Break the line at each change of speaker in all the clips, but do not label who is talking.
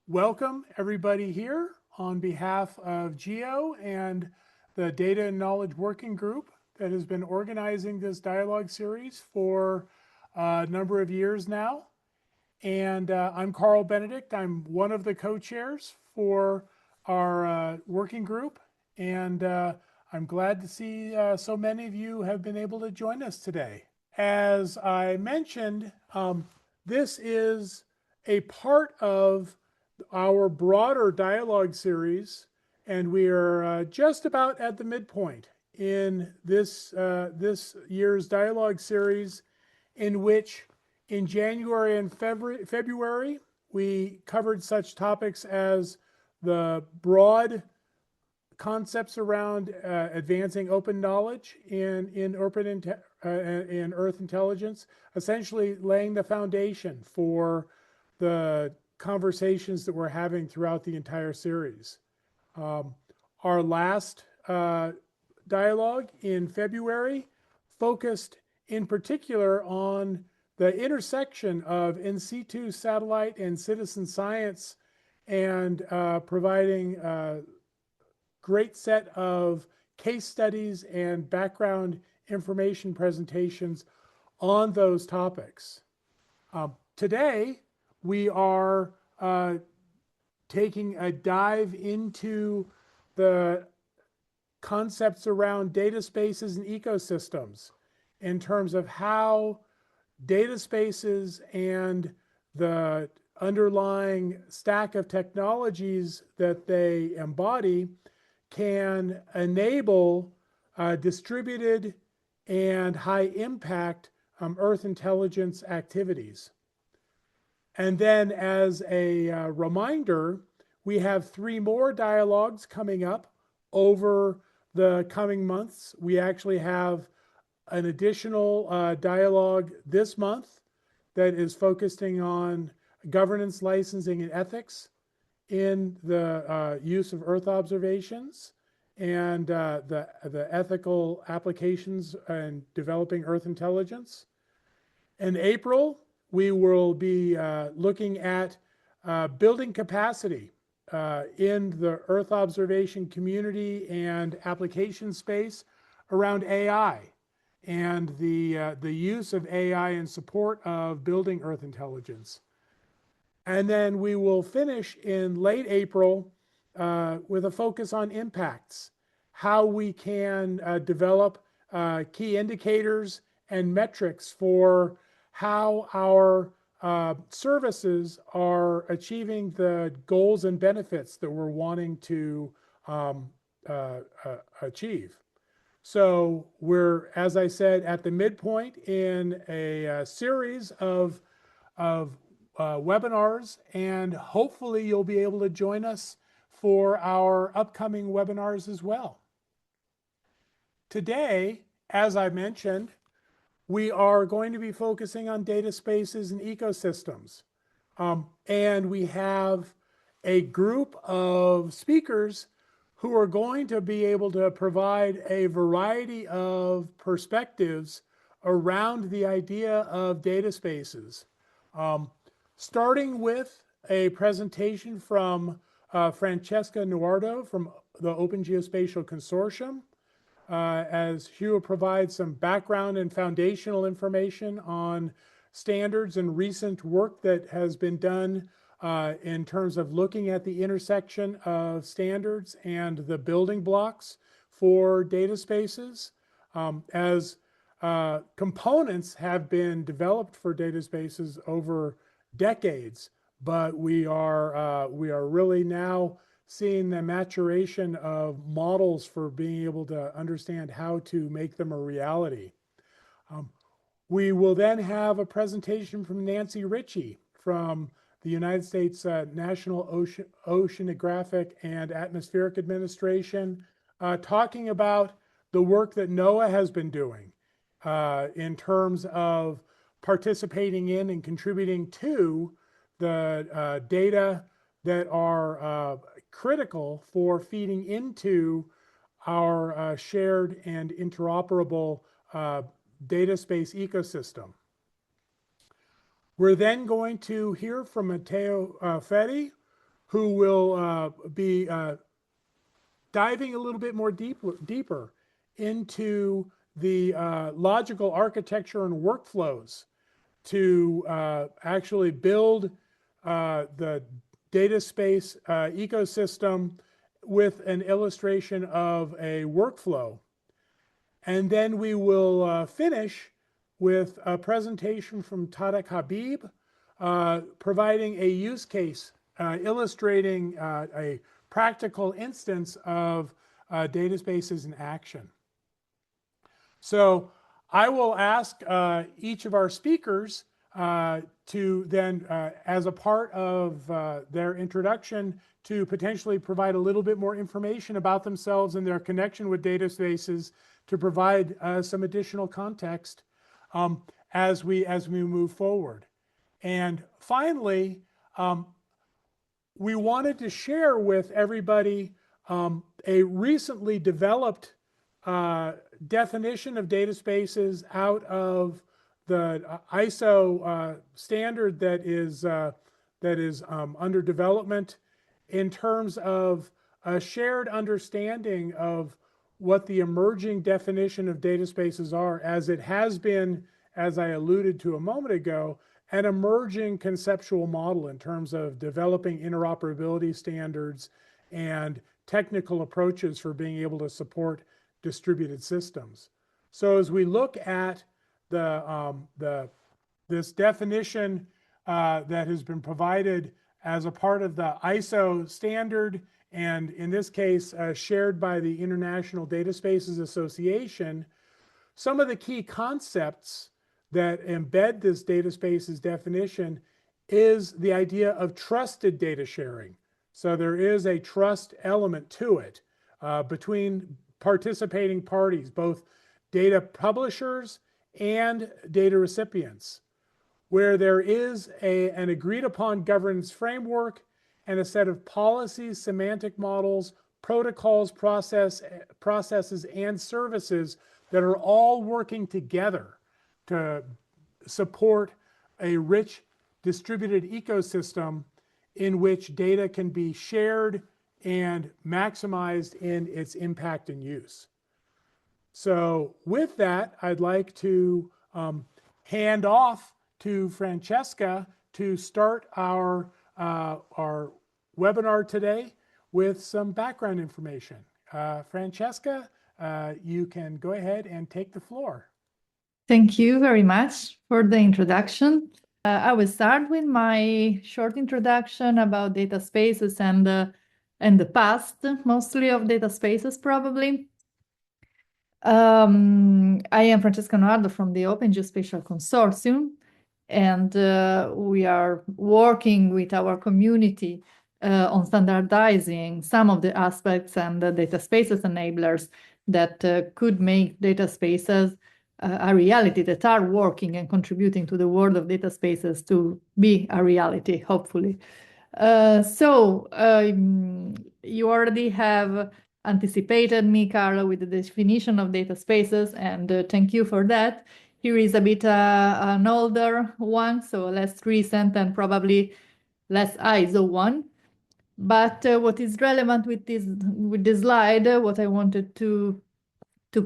Welcome everybody here on behalf of GEO and the Data and Knowledge Working Group that has been organizing this dialogue series for a number of years now. And I'm Carl Benedict. I'm one of the co-chairs for our working group. And I'm glad to see so many of you have been able to join us today. As I mentioned, this is a part of our broader dialogue series, and we are just about at the midpoint in this year's dialogue series, in which in January and February we covered such topics as the broad concepts around advancing open knowledge in Earth intelligence, essentially laying the foundation for the conversations that we're having throughout the entire series. Our last dialogue in February focused in particular on the intersection of in situ satellite and citizen science, and providing a great set of case studies and background information presentations on those topics. Today, we are taking a dive into the concepts around data spaces and ecosystems in terms of how data spaces and the underlying stack of technologies that they embody can enable distributed and high impact Earth intelligence activities. And then as a reminder, we have 3 more dialogues coming up over the coming months. We actually have an additional dialogue this month that is focusing on governance, licensing, and ethics in the use of Earth observations and the ethical applications and developing Earth intelligence. In April, we will be looking at building capacity in the Earth observation community and application space around AI and the use of AI in support of building Earth intelligence. And then we will finish in late April with a focus on impacts, how we can develop key indicators and metrics for how our services are achieving the goals and benefits that we're wanting to achieve. So we're, as I said, at the midpoint in a series of webinars, and hopefully you'll be able to join us for our upcoming webinars as well. Today, as I mentioned, we are going to be focusing on data spaces and ecosystems. And we have a group of speakers who are going to be able to provide a variety of perspectives around the idea of data spaces. Starting with a presentation from Francesca Noardo from the Open Geospatial Consortium, as Hugh provides some background and foundational information on standards and recent work that has been done in terms of looking at the intersection of standards and the building blocks for data spaces. As components have been developed for data spaces over decades, but we are really now seeing the maturation of models for being able to understand how to make them a reality. We will then have a presentation from Nancy Ritchie from the United States National Oceanographic and Atmospheric Administration, talking about the work that NOAA has been doing in terms of participating in and contributing to the data that are critical for feeding into our shared and interoperable data space ecosystem. We're then going to hear from Matteo Fedi, who will be diving a little bit more deeper into the logical architecture and workflows to actually build the data space ecosystem with an illustration of a workflow. And then we will finish with a presentation from Tariq Habib, providing a use case illustrating a practical instance of data spaces in action. So I will ask each of our speakers to then, as a part of their introduction, to potentially provide a little bit more information about themselves and their connection with data spaces, to provide some additional context as we move forward. And finally, we wanted to share with everybody a recently developed definition of data spaces out of the ISO standard that is under development, in terms of a shared understanding of what the emerging definition of data spaces are, as it has been, as I alluded to a moment ago, an emerging conceptual model in terms of developing interoperability standards and technical approaches for being able to support distributed systems. So as we look at this definition that has been provided as a part of the ISO standard, and in this case shared by the International Data Spaces Association, some of the key concepts that embed this data spaces definition is the idea of trusted data sharing. So there is a trust element to it between participating parties, both data publishers and data recipients, where there is an agreed upon governance framework and a set of policies, semantic models, protocols, processes, and services that are all working together to support a rich distributed ecosystem in which data can be shared and maximized in its impact and use. So with that, I'd like to hand off to Francesca to start our webinar today with some background information. Francesca, you can go ahead and take the floor.
Thank you very much for the introduction. I will start with my short introduction about data spaces and the past, mostly of data spaces, probably. I am Francesca Noardo from the Open Geospatial Consortium, and we are working with our community on standardizing some of the aspects and the data spaces enablers that could make data spaces a reality, that are working and contributing to the world of data spaces to be a reality, hopefully. You already have anticipated me, Carlo, with the definition of data spaces, and thank you for that. Here is a bit an older one, so less recent and probably less ISO one. But what is relevant with this slide, what I wanted to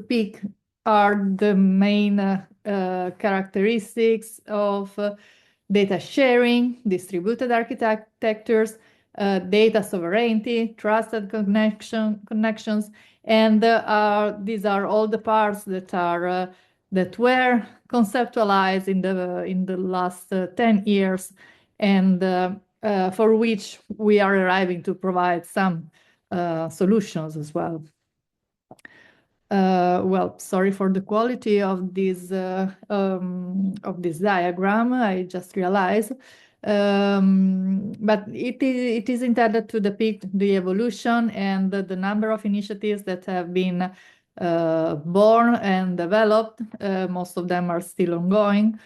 pick are the main characteristics of data sharing, distributed architectures, data sovereignty, trusted connections, and these are all the parts that are that were conceptualized in the last 10 years, and for which we are arriving to provide some solutions as well. Well, sorry for the quality of this diagram, I just realized. But it is intended to depict the evolution and the number of initiatives that have been born and developed. Most of them are still ongoing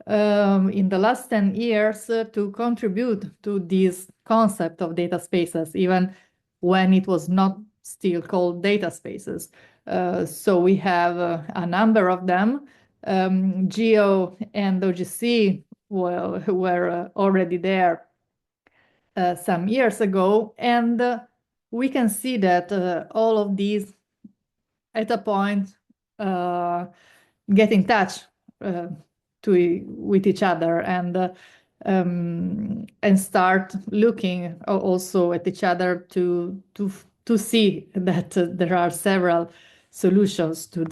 in the last 10 years to contribute to this concept of data spaces, even when it was not still called data spaces. So we have a number of them. GEO and OGC were already there some years ago, and we can see that all of these at a point get in touch with each other and start looking also at each other to see that there are several solutions to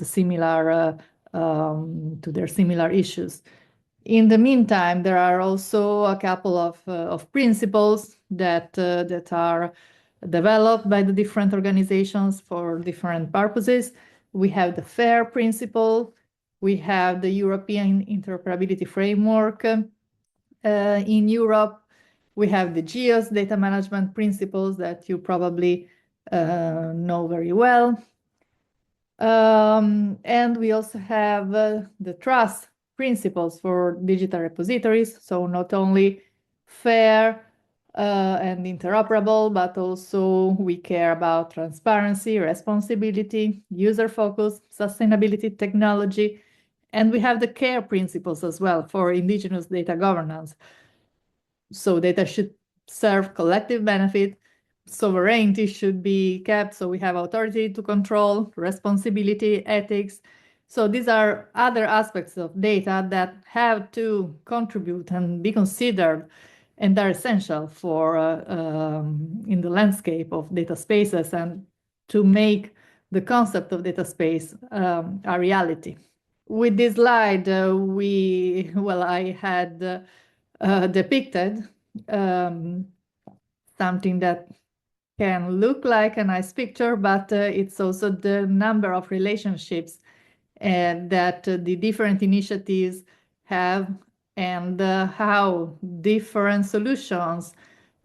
their similar issues. In the meantime, there are also a couple of principles that are developed by the different organizations for different purposes. We have the FAIR principle, we have the European Interoperability Framework. In Europe, we have the GEOS data management principles that you probably know very well. And we also have the trust principles for digital repositories. So not only fair and interoperable, but also we care about transparency, responsibility, user focus, sustainability, technology. And we have the CARE principles as well for indigenous data governance. So data should serve collective benefit, sovereignty should be kept, so we have authority to control, responsibility, ethics. So these are other aspects of data that have to contribute and be considered and are essential for in the landscape of data spaces and to make the concept of data space a reality. With this slide, I had depicted something that can look like a nice picture, but it's also the number of relationships that the different initiatives have and how different solutions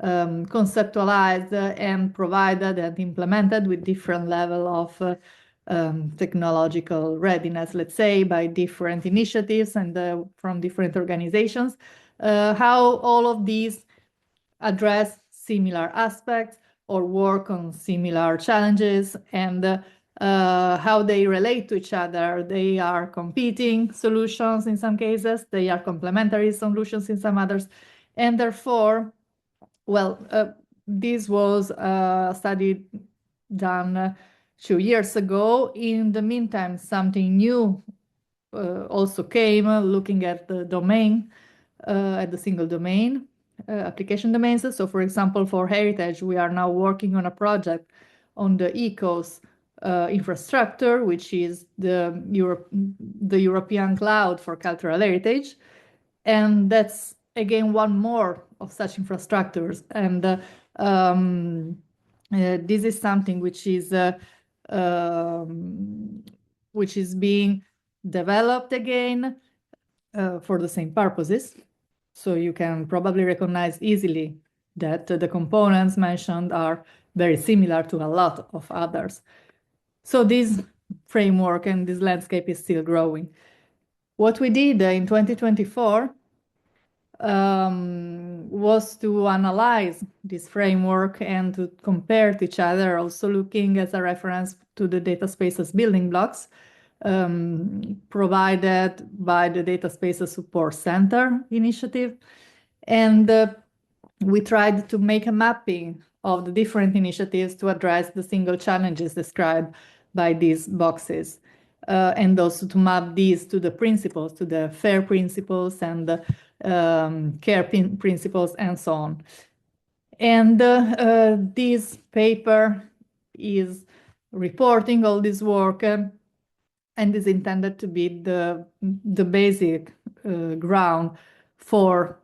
conceptualized and provided and implemented with different level of technological readiness, let's say, by different initiatives and from different organizations, how all of these address similar aspects or work on similar challenges and how they relate to each other. They are competing solutions in some cases, they are complementary solutions in some others, and therefore, this was a study done 2 years ago. In the meantime, something new also came, looking at the domain, at the single domain, application domains. So for example, for heritage, we are now working on a project on the ECOS infrastructure, which is the European cloud for cultural heritage. And that's, again, one more of such infrastructures. And this is something which is being developed again for the same purposes. So you can probably recognize easily that the components mentioned are very similar to a lot of others. So this framework and this landscape is still growing. What we did in 2024 was to analyze this framework and to compare to each other, also looking as a reference to the data spaces building blocks provided by the Data Spaces Support Center initiative. And we tried to make a mapping of the different initiatives to address the single challenges described by these boxes. And also to map these to the principles, to the FAIR principles and the CARE principles and so on. And this paper is reporting all this work and is intended to be the basic ground for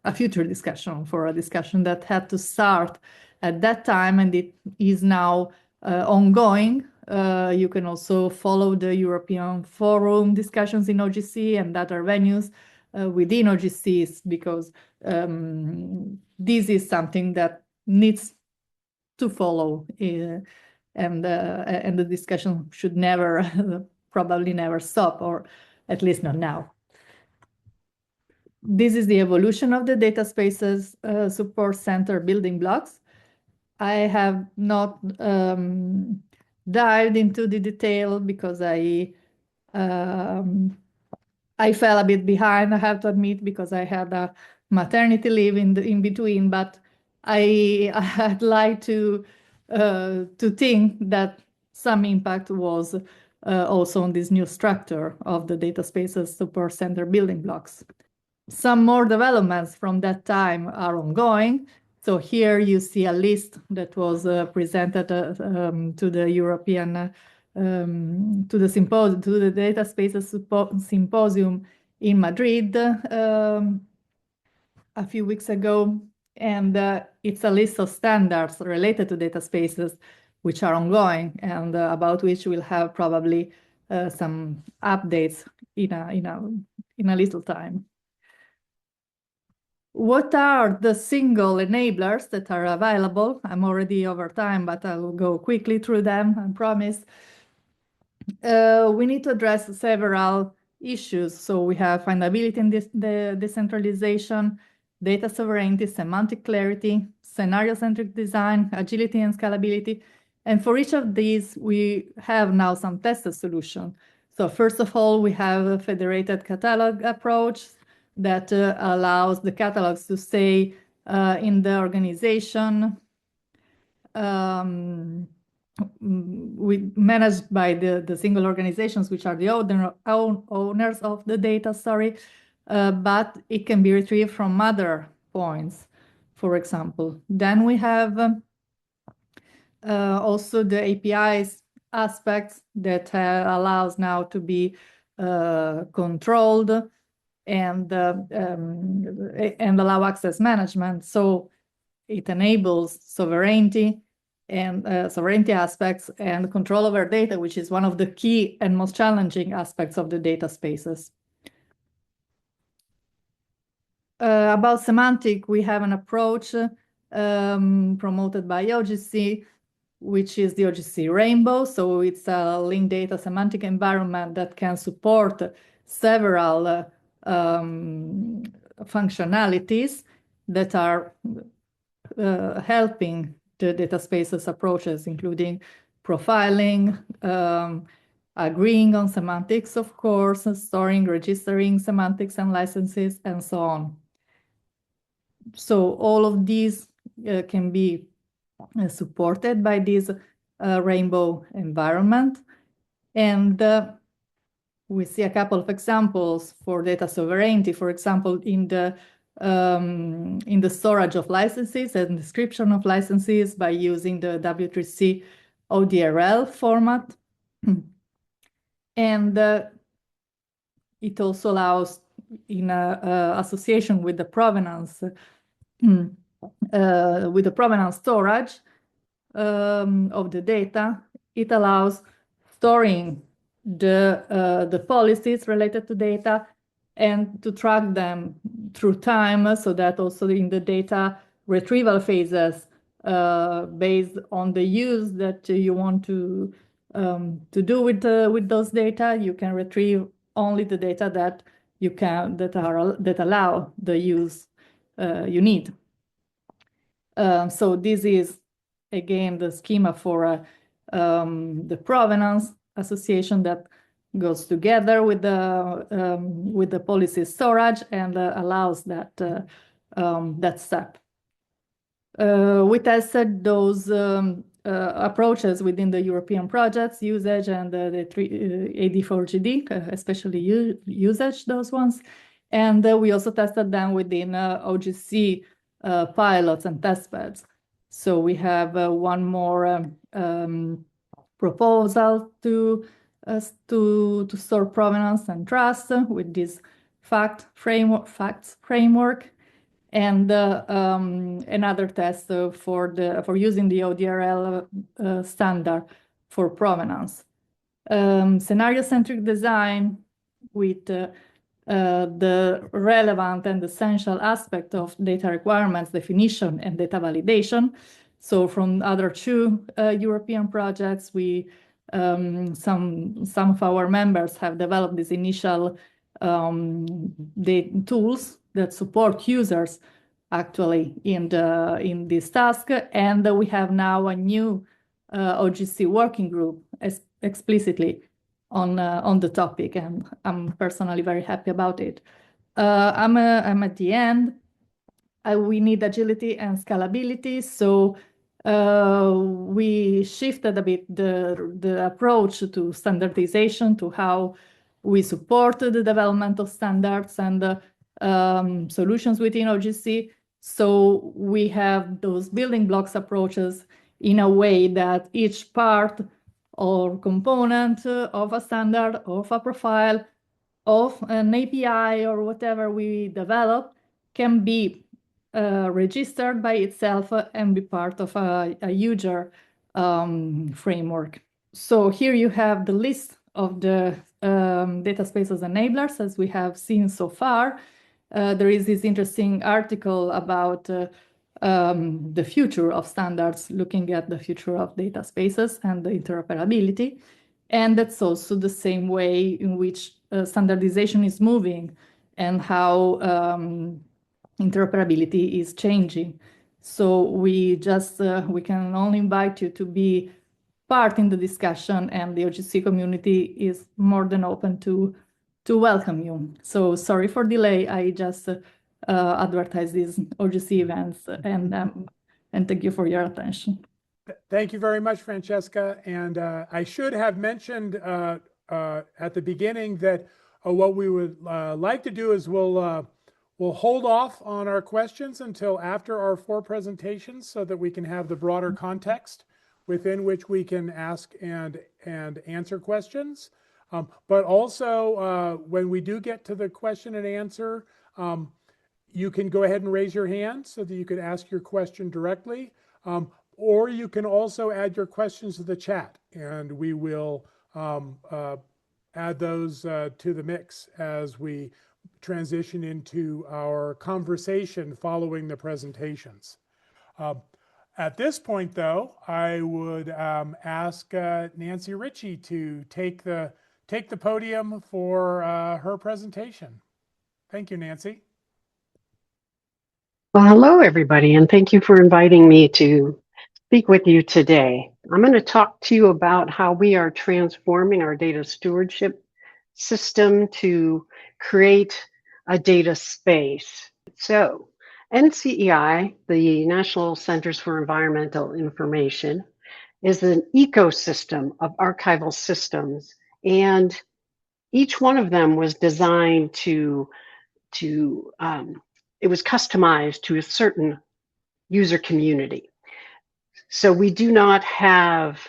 a future discussion, for a discussion that had to start at that time, and it is now ongoing. You can also follow the European Forum discussions in OGC and other venues within OGCs, because this is something that needs to follow, and the discussion should never, probably never stop, or at least not now. This is the evolution of the Data Spaces Support Center building blocks. I have not dived into the detail because I fell a bit behind, I have to admit, because I had a maternity leave in between, but I'd like to think that some impact was also on this new structure of the data spaces support center building blocks. Some more developments from that time are ongoing. So here you see a list that was presented to the European, to the symposium, to the Data Spaces Symposium in Madrid a few weeks ago. And it's a list of standards related to data spaces which are ongoing and about which we'll have probably some updates in a little time. What are the single enablers that are available? I'm already over time, but I will go quickly through them, I promise. We need to address several issues. So we have findability and the decentralization, data sovereignty, semantic clarity, scenario-centric design, agility and scalability. And for each of these, we have now some tested solution. So first of all, we have a federated catalog approach that allows the catalogs to stay in the organization managed by the single organizations, which are the owners of the data, but it can be retrieved from other points, for example. Then we have also the APIs aspects that allows now to be controlled and allow access management. So it enables sovereignty and sovereignty aspects and control over data, which is one of the key and most challenging aspects of the data spaces. About semantic, we have an approach promoted by OGC, which is the OGC Rainbow. So it's a linked data semantic environment that can support several functionalities that are helping the data spaces approaches, including profiling, agreeing on semantics, of course, storing, registering semantics and licenses, and so on. So all of these can be supported by this Rainbow environment. And we see a couple of examples for data sovereignty, for example, in the storage of licenses and description of licenses by using the W3C ODRL format. And it also allows, in association with the provenance, storage of the data, it allows storing the policies related to data and to track them through time, so that also in the data retrieval phases, based on the use that you want to do with those data, you can retrieve only the data that that allow the use you need. So this is again the schema for the provenance association that goes together with the policy storage and allows that that step. We tested those approaches within the European projects, usage and the AD4GD, especially usage, those ones. And we also tested them within OGC pilots and testbeds. So we have one more proposal to store provenance and trust with this facts framework, and another test for using the ODRL standard for provenance. Scenario-centric design with the relevant and essential aspect of data requirements definition and data validation. So from other two European projects, some of our members have developed these initial tools that support users actually in this task, and we have now a new OGC working group explicitly on the topic, and I'm personally very happy about it. I'm at the end. we need agility and scalability. So we shifted a bit the approach to standardization, to how we support the development of standards and solutions within OGC. So we have those building blocks approaches in a way that each part or component of a standard, of a profile, of an API or whatever we develop can be registered by itself and be part of a user framework. So here you have the list of the data spaces enablers, as we have seen so far. There is this interesting article about the future of standards, looking at the future of data spaces and the interoperability. And that's also the same way in which standardization is moving and how interoperability is changing. So we can only invite you to be part in the discussion, and the OGC community is more than open to welcome you. So sorry for delay. I just advertise these OGC events, and thank you for your attention.
Thank you very much, Francesca. And I should have mentioned at the beginning that what we would like to do is we'll hold off on our questions until after our 4 presentations so that we can have the broader context within which we can ask and answer questions. But also, when we do get to the question and answer, you can go ahead and raise your hand so that you can ask your question directly. Or you can also add your questions to the chat, and we will add those to the mix as we transition into our conversation following the presentations. At this point, though, I would ask Nancy Ritchie to take the podium for her presentation. Thank you, Nancy.
Well, hello, everybody, and thank you for inviting me to speak with you today. I'm going to talk to you about how we are transforming our data stewardship system to create a data space. So, NCEI, the National Centers for Environmental Information, is an ecosystem of archival systems, and each one of them was designed it was customized to a certain user community. So we do not have,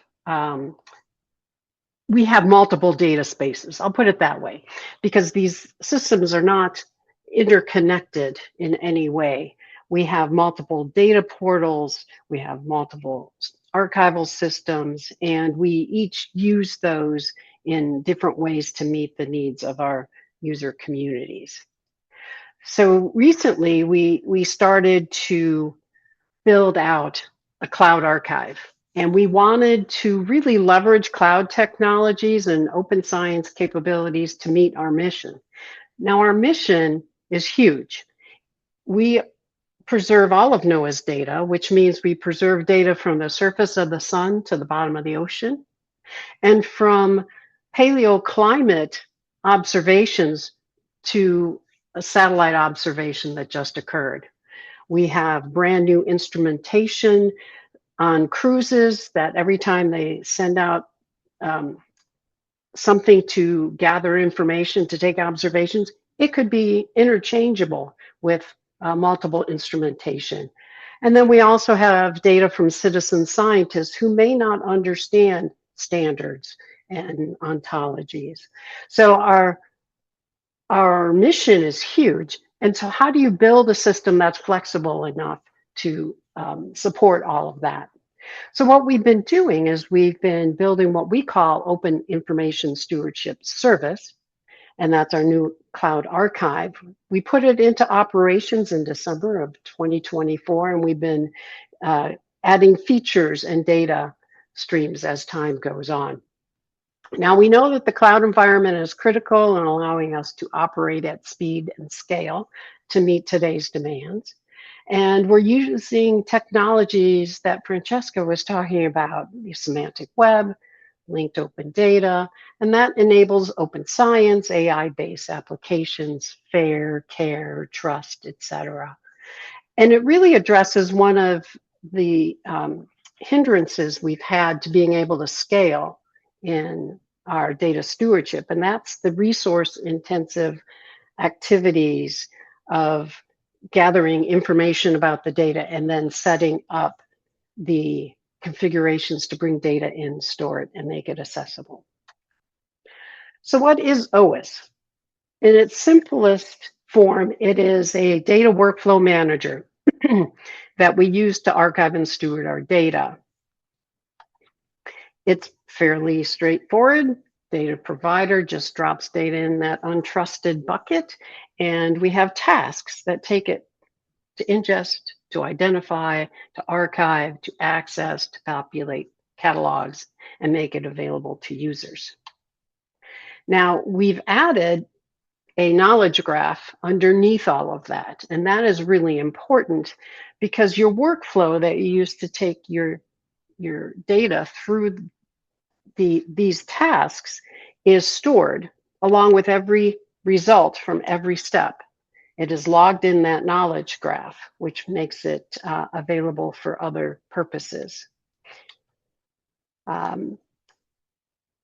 we have multiple data spaces, I'll put it that way, because these systems are not interconnected in any way. We have multiple data portals, we have multiple archival systems, and we each use those in different ways to meet the needs of our user communities. So recently we started to build out a cloud archive, and we wanted to really leverage cloud technologies and open science capabilities to meet our mission. Now, our mission is huge. We preserve all of NOAA's data, which means we preserve data from the surface of the sun to the bottom of the ocean, and from paleoclimate observations to a satellite observation that just occurred. We have brand new instrumentation on cruises that every time they send out something to gather information, to take observations, it could be interchangeable with multiple instrumentation. And then we also have data from citizen scientists who may not understand standards and ontologies. So our mission is huge. And so how do you build a system that's flexible enough to support all of that? So what we've been doing is we've been building what we call Open Information Stewardship Service, and that's our new cloud archive. We put it into operations in December of 2024, and we've been adding features and data streams as time goes on. Now, we know that the cloud environment is critical in allowing us to operate at speed and scale to meet today's demands. And we're using technologies that Francesca was talking about, the semantic web, linked open data, and that enables open science, AI-based applications, fair, care, trust, etc. And it really addresses one of the hindrances we've had to being able to scale in our data stewardship, and that's the resource intensive activities of gathering information about the data and then setting up the configurations to bring data in, store it, and make it accessible. So what is OIS? In its simplest form, it is a data workflow manager that we use to archive and steward our data. It's fairly straightforward. Data provider just drops data in that untrusted bucket, and we have tasks that take it to ingest, to identify, to archive, to access, to populate catalogs, and make it available to users. Now, we've added a knowledge graph underneath all of that, and that is really important because your workflow that you use to take your data through these tasks is stored along with every result from every step. It is logged in that knowledge graph, which makes it available for other purposes.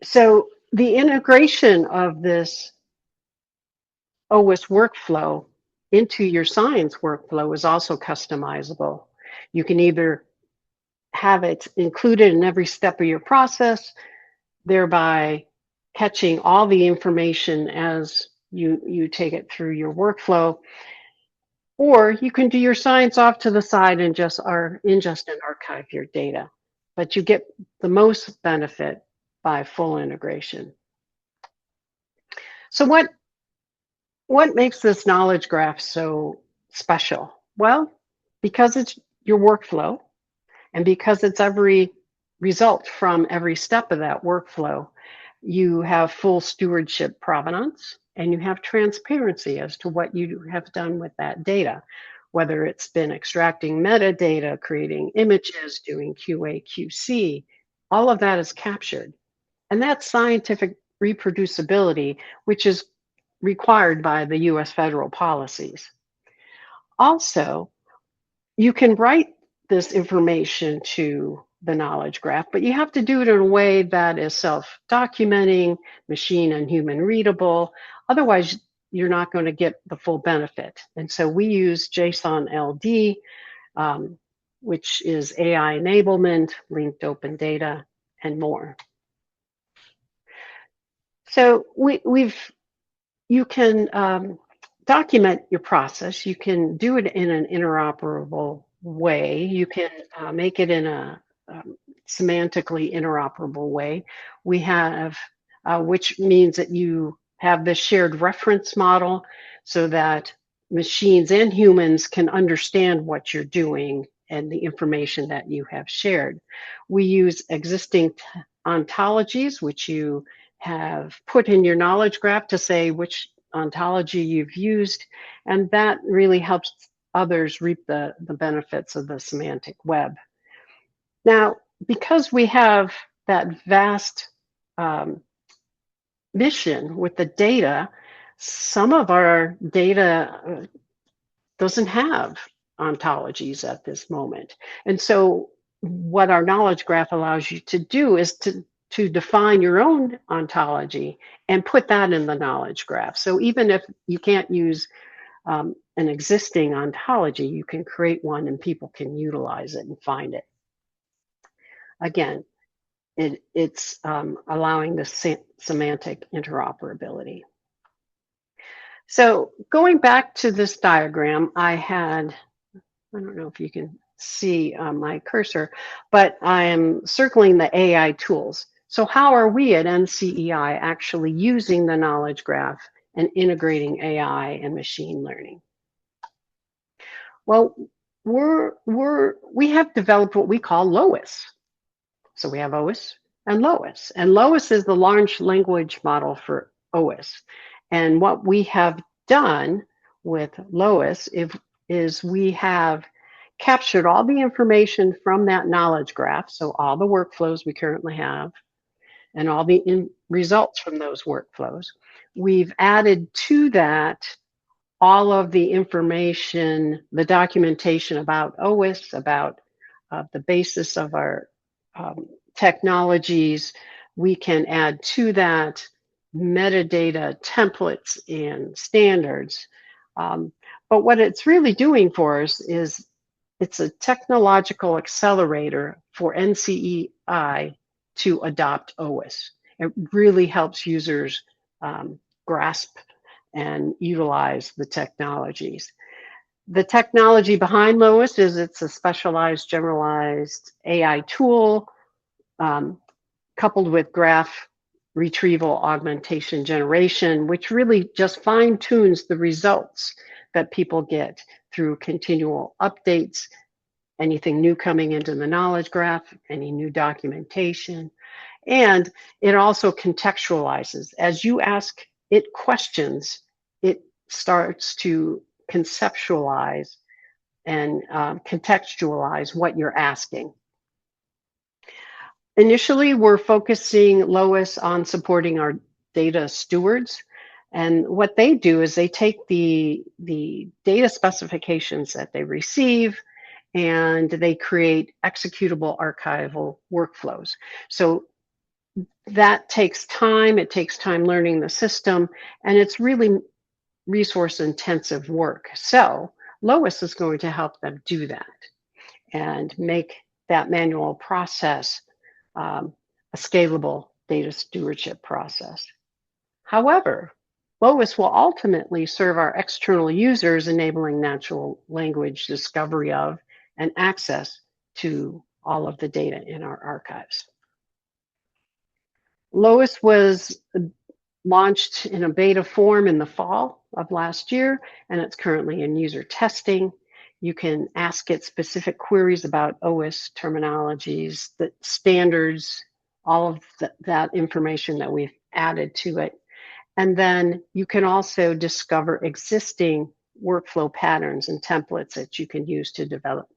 So the integration of this OIS workflow into your science workflow is also customizable. You can either have it included in every step of your process, thereby catching all the information as you take it through your workflow, or you can do your science off to the side and just ingest and archive your data. But you get the most benefit by full integration. So what makes this knowledge graph so special? Well, because it's your workflow and because it's every result from every step of that workflow, you have full stewardship provenance and you have transparency as to what you have done with that data, whether it's been extracting metadata, creating images, doing QA, QC, all of that is captured. And that's scientific reproducibility, which is required by the US federal policies. Also, you can write this information to the knowledge graph, but you have to do it in a way that is self-documenting, machine and human readable. Otherwise, you're not going to get the full benefit. And so we use JSON LD, which is AI enablement, linked open data, and more. So you can document your process. You can do it in an interoperable way. You can make it in a semantically interoperable way. We have, which means that you have this shared reference model so that machines and humans can understand what you're doing and the information that you have shared. We use existing ontologies, which you have put in your knowledge graph to say which ontology you've used, and that really helps others reap the benefits of the semantic web. Now, because we have that vast mission with the data, some of our data doesn't have ontologies at this moment. And so what our knowledge graph allows you to do is to define your own ontology and put that in the knowledge graph. So even if you can't use an existing ontology, you can create one and people can utilize it and find it. Again, it's allowing the semantic interoperability. So going back to this diagram, I don't know if you can see my cursor, but I am circling the AI tools. So how are we at NCEI actually using the knowledge graph and integrating AI and machine learning? Well, we have developed what we call LOIS. So we have OIS and LOIS. And LOIS is the large language model for OIS. And what we have done with LOIS is we have captured all the information from that knowledge graph, so all the workflows we currently have, and all the results from those workflows. We've added to that all of the information, the documentation about OIS, about the basis of our technologies. We can add to that metadata templates and standards. But what it's really doing for us is it's a technological accelerator for NCEI to adopt OIS. It really helps users grasp and utilize the technologies. The technology behind LOIS is it's a specialized generalized AI tool coupled with graph retrieval augmentation generation, which really just fine tunes the results that people get through continual updates, anything new coming into the knowledge graph, any new documentation. And it also contextualizes. As you ask it questions, it starts to conceptualize and contextualize what you're asking. Initially, we're focusing LOIS on supporting our data stewards. And what they do is they take the data specifications that they receive and they create executable archival workflows. So that takes time. It takes time learning the system, and it's really resource intensive work. So LOIS is going to help them do that and make that manual process a scalable data stewardship process. However, LOIS will ultimately serve our external users, enabling natural language discovery of and access to all of the data in our archives. LOIS was launched in a beta form in the fall of last year, and it's currently in user testing. You can ask it specific queries about OIS terminologies, the standards, all of that information that we've added to it. And then you can also discover existing workflow patterns and templates that you can use to develop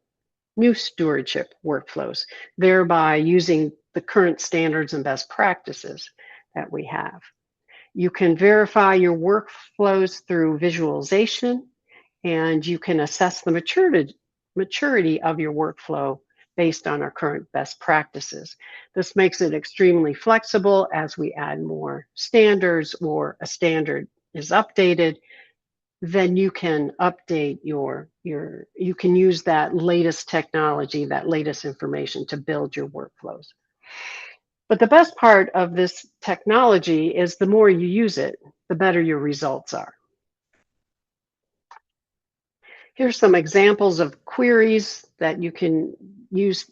new stewardship workflows, thereby using the current standards and best practices that we have. You can verify your workflows through visualization, and you can assess the maturity of your workflow based on our current best practices. This makes it extremely flexible as we add more standards or a standard is updated. Then you can update you can use that latest technology, that latest information to build your workflows. But the best part of this technology is the more you use it, the better your results are. Here's some examples of queries that you can use.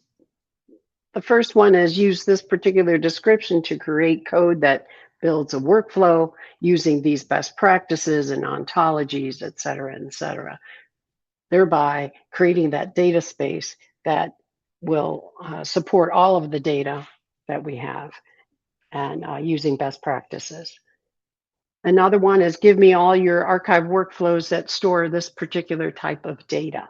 The first one is use this particular description to create code that builds a workflow using these best practices and ontologies, et cetera, thereby creating that data space that will support all of the data that we have and using best practices. Another one is give me all your archive workflows that store this particular type of data.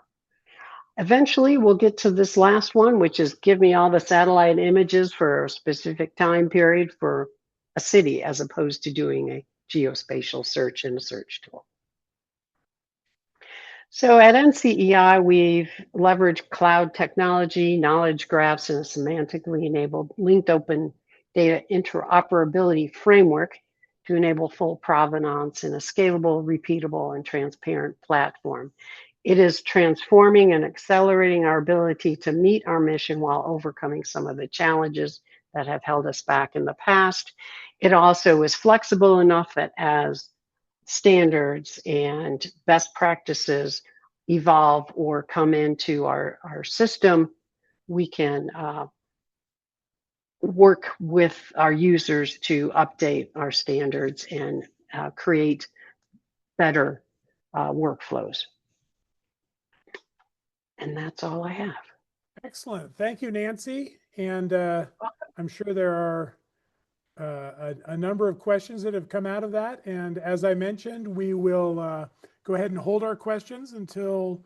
Eventually, we'll get to this last one, which is give me all the satellite images for a specific time period for a city, as opposed to doing a geospatial search in a search tool. So at NCEI, we've leveraged cloud technology, knowledge graphs, and a semantically enabled linked open data interoperability framework to enable full provenance in a scalable, repeatable, and transparent platform. It is transforming and accelerating our ability to meet our mission while overcoming some of the challenges that have held us back in the past. It also is flexible enough that as standards and best practices evolve or come into our system, we can work with our users to update our standards and create better workflows. And that's all I have.
Excellent. Thank you, Nancy. And I'm sure there are a number of questions that have come out of that. And as I mentioned, we will go ahead and hold our questions until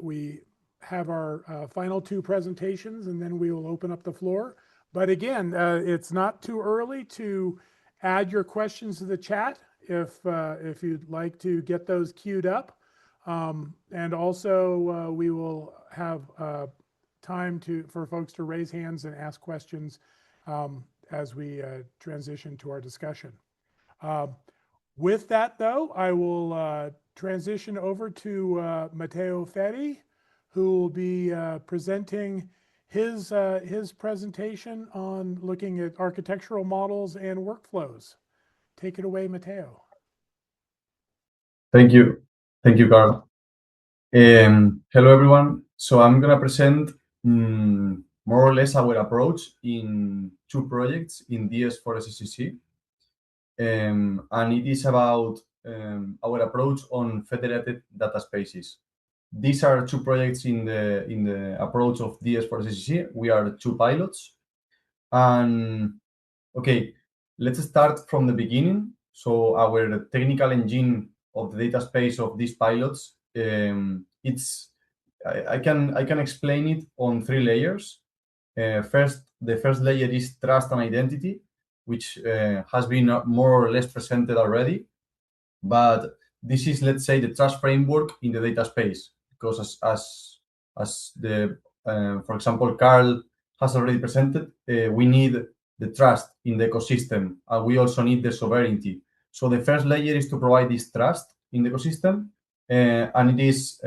we have our final two presentations, and then we will open up the floor. But again, it's not too early to add your questions to the chat. if you'd like to get those queued up. And also, we will have time for folks to raise hands and ask questions as we transition to our discussion. With that, though, I will transition over to Matteo Ferri, who will be presenting his presentation on looking at architectural models and workflows. Take it away, Matteo.
Thank you. Thank you, Carl. Hello, everyone. So I'm going to present more or less our approach in two projects in DS4SCC. And it is about our approach on federated data spaces. These are two projects in the approach of DS4SCC. We are two pilots. And okay, let's start from the beginning. So our technical engine of the data space of these pilots, I can explain it on three layers. The first layer is trust and identity, which has been more or less presented already. But this is, let's say, the trust framework in the data space, because as for example, Carl has already presented, we need the trust in the ecosystem, and we also need the sovereignty. So the first layer is to provide this trust in the ecosystem, and it is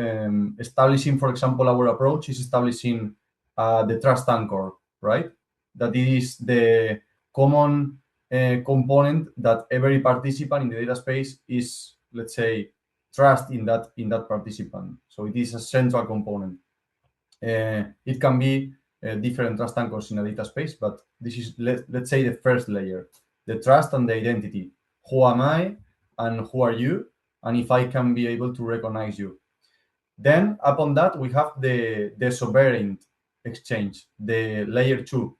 establishing, for example, our approach is establishing the trust anchor, right? That it is the common component that every participant in the data space is, let's say, trust in that participant. So it is a central component. It can be different trust anchors in a data space, but this is, let's say, the first layer, the trust and the identity. Who am I and who are you? And if I can be able to recognize you. Then upon that, we have the sovereign exchange, the layer 2.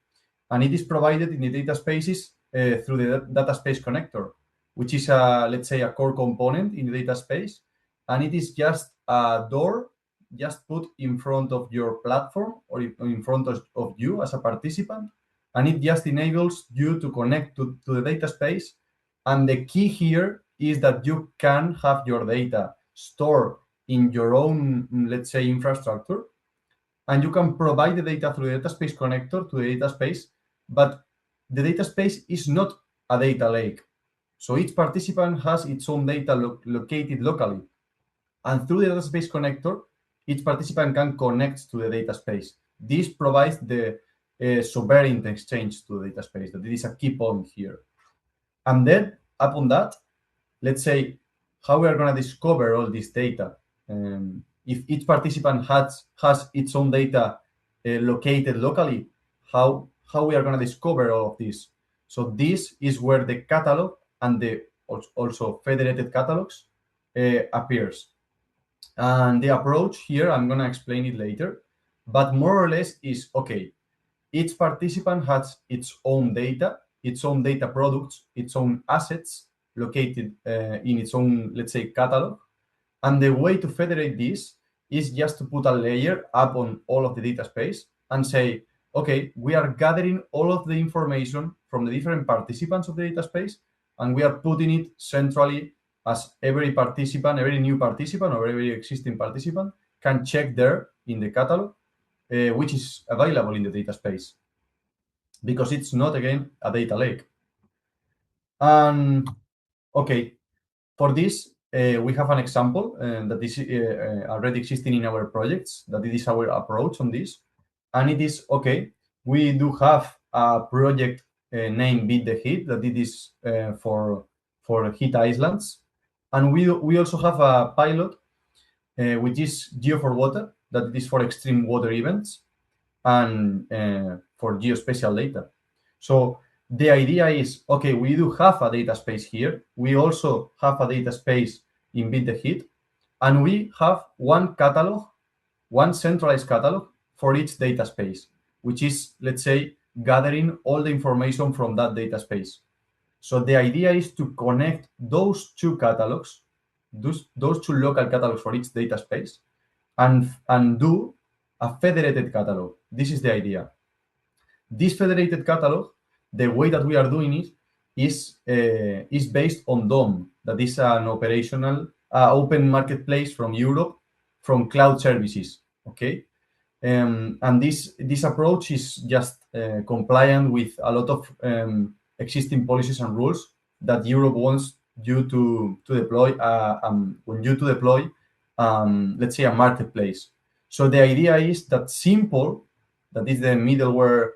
And it is provided in the data spaces through the data space connector, which is, let's say, a core component in the data space. And it is just a door just put in front of your platform or in front of you as a participant. And it just enables you to connect to the data space. And the key here is that you can have your data stored in your own, let's say, infrastructure. And you can provide the data through the data space connector to the data space, but the data space is not a data lake. So each participant has its own data located locally. And through the data space connector, each participant can connect to the data space. This provides the sovereign exchange to the data space. That it is a key point here. And then upon that, let's say how we are going to discover all this data. If each participant has its own data located locally, how we are going to discover all of this. So this is where the catalog and the also federated catalogs appears. And the approach here, I'm going to explain it later, but more or less is, okay, each participant has its own data products, its own assets located in its own, let's say, catalog. And the way to federate this is just to put a layer up on all of the data space and say, okay, we are gathering all of the information from the different participants of the data space, and we are putting it centrally as every participant, every new participant or every existing participant can check there in the catalog, which is available in the data space, because it's not, again, a data lake. And okay, for this, we have an example that is already existing in our projects, that it is our approach on this. And it is, okay, we do have a project named Beat the Heat, that it is for heat islands. And we also have a pilot, which is Geo for Water, that it is for extreme water events and for geospatial data. So the idea is, okay, we do have a data space here. We also have a data space in Beat the Heat, and we have one catalog, one centralized catalog for each data space, which is, let's say, gathering all the information from that data space. So the idea is to connect those two catalogs, those two local catalogs for each data space, and do a federated catalog. This is the idea. This federated catalog, the way that we are doing it is based on DOM, that is an operational open marketplace from Europe from cloud services. Okay, and this approach is just compliant with a lot of existing policies and rules that Europe wants you to deploy when you deploy let's say a marketplace. So the idea is that Simple, that is the middleware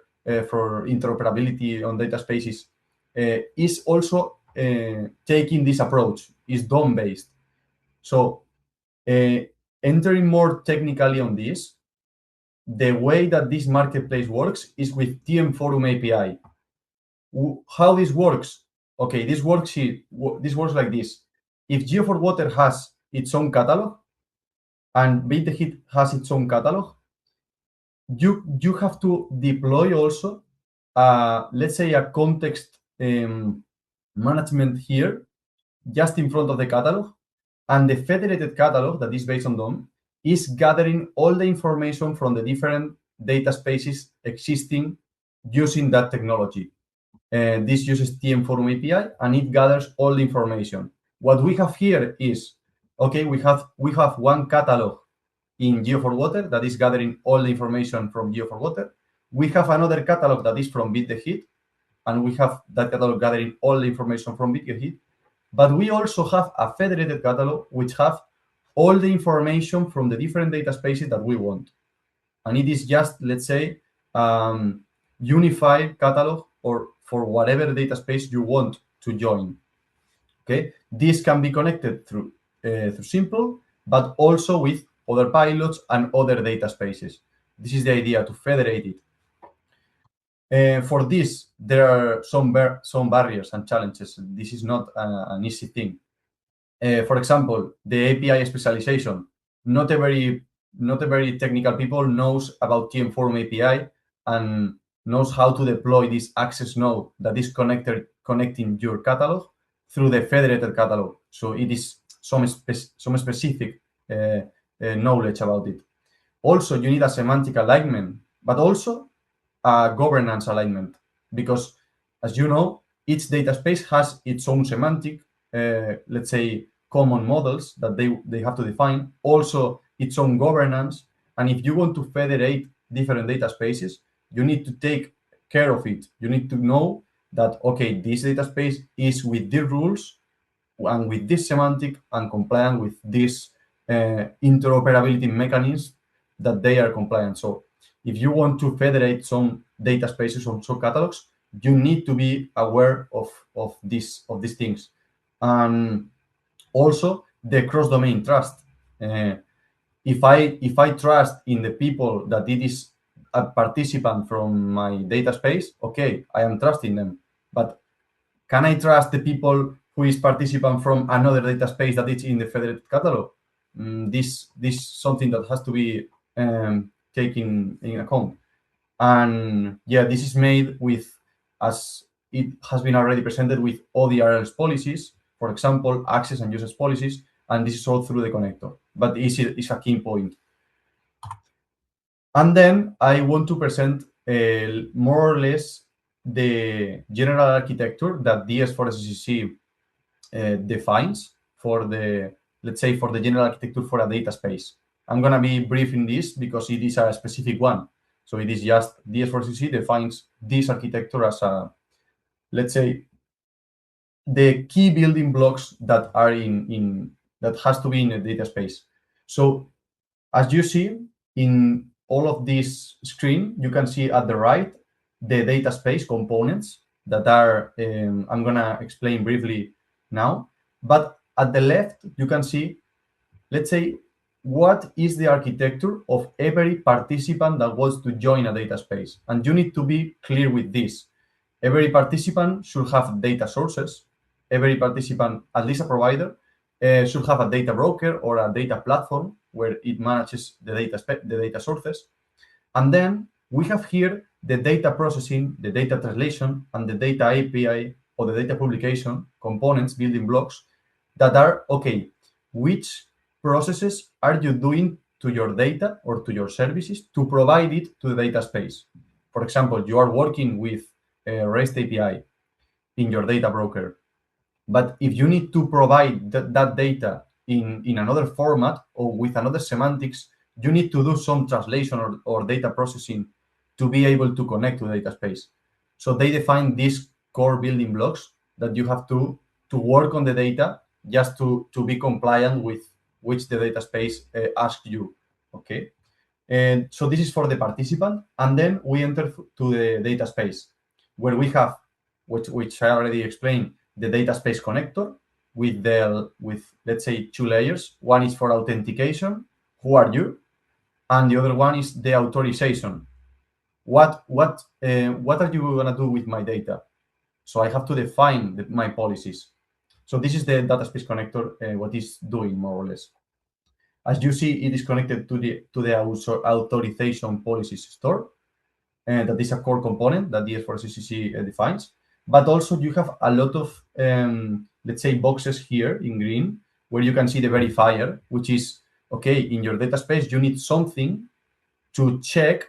for interoperability on data spaces, is also taking this approach, is DOM based. So entering more technically on this, the way that this marketplace works is with TM Forum API. How this works? Okay, this works like this. If Geo4Water has its own catalog and Beat the Heat has its own catalog, you have to deploy also, let's say, a context management here, just in front of the catalog, and the federated catalog that is based on DOM is gathering all the information from the different data spaces existing using that technology. This uses TM Forum API and it gathers all the information. What we have here is, okay, we have one catalog in Geo4Water that is gathering all the information from Geo4Water. We have another catalog that is from Beat the Heat, and we have that catalog gathering all the information from Beat the Heat. But we also have a federated catalog which have all the information from the different data spaces that we want. And it is just, let's say, unified catalog or for whatever data space you want to join. Okay, this can be connected through Simple, but also with other pilots and other data spaces. This is the idea, to federate it. For this, there are some barriers and challenges. This is not an easy thing. For example, the API specialization. Not every technical people knows about TM Forum API and knows how to deploy this access node that is connecting your catalog through the federated catalog. So it is some specific knowledge about it. Also, you need a semantic alignment, but also a governance alignment, because, as you know, each data space has its own semantic, let's say, common models that they have to define, also its own governance. And if you want to federate different data spaces, you need to take care of it. You need to know that, okay, this data space is with these rules and with this semantic and compliant with this interoperability mechanism that they are compliant. So if you want to federate some data spaces or some catalogs, you need to be aware of these things. And also the cross-domain trust. If I trust in the people that it is a participant from my data space, okay, I am trusting them. But can I trust the people who is participant from another data space that is in the federated catalog? This is something that has to be taken in account. And yeah, this is made with, as it has been already presented, with ODRL's policies, for example, access and usage policies, and this is all through the connector. But it's a key point. And then I want to present more or less the general architecture that DS4SCC defines for the, let's say, for the general architecture for a data space. I'm going to be brief in this because it is a specific one. So it is just DS4SCC defines this architecture as a, let's say, the key building blocks that are that has to be in a data space. So as you see in all of this screen, you can see at the right the data space components that are, I'm going to explain briefly now. But at the left, you can see, let's say, what is the architecture of every participant that wants to join a data space. And you need to be clear with this. Every participant should have data sources. Every participant, at least a provider, should have a data broker or a data platform where it manages the data sources. And then we have here the data processing, the data translation, and the data API or the data publication components, building blocks that are, okay, which processes are you doing to your data or to your services to provide it to the data space? For example, you are working with a REST API. in your data broker. But if you need to provide that data in another format or with another semantics, you need to do some translation or data processing to be able to connect to the data space. So they define these core building blocks that you have to work on the data just to be compliant with which the data space asks you. Okay. And so this is for the participant. And then we enter to the data space where we have, which I already explained, the data space connector with let's say 2 layers. One is for authentication, who are you? And the other one is the authorization. What are you gonna do with my data? So I have to define my policies. So this is the data space connector, what is doing more or less. As you see, it is connected to the authorization policies store, and that is a core component that the S4CCC defines. But also you have a lot of, let's say, boxes here in green where you can see the verifier, which is, okay, in your data space, you need something to check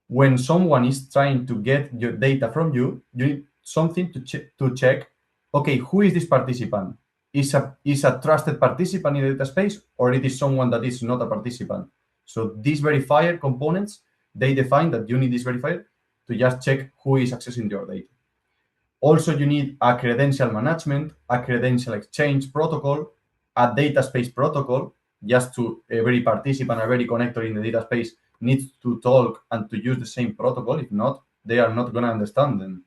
when someone is trying to get your data from you. You need something to check, okay, who is this participant? Is a trusted participant in the data space, or it is someone that is not a participant? So these verifier components, they define that you need this verifier to just check who is accessing your data. Also, you need a credential management, a credential exchange protocol, a data space protocol, just to every participant, every connector in the data space needs to talk and to use the same protocol. If not, they are not going to understand them.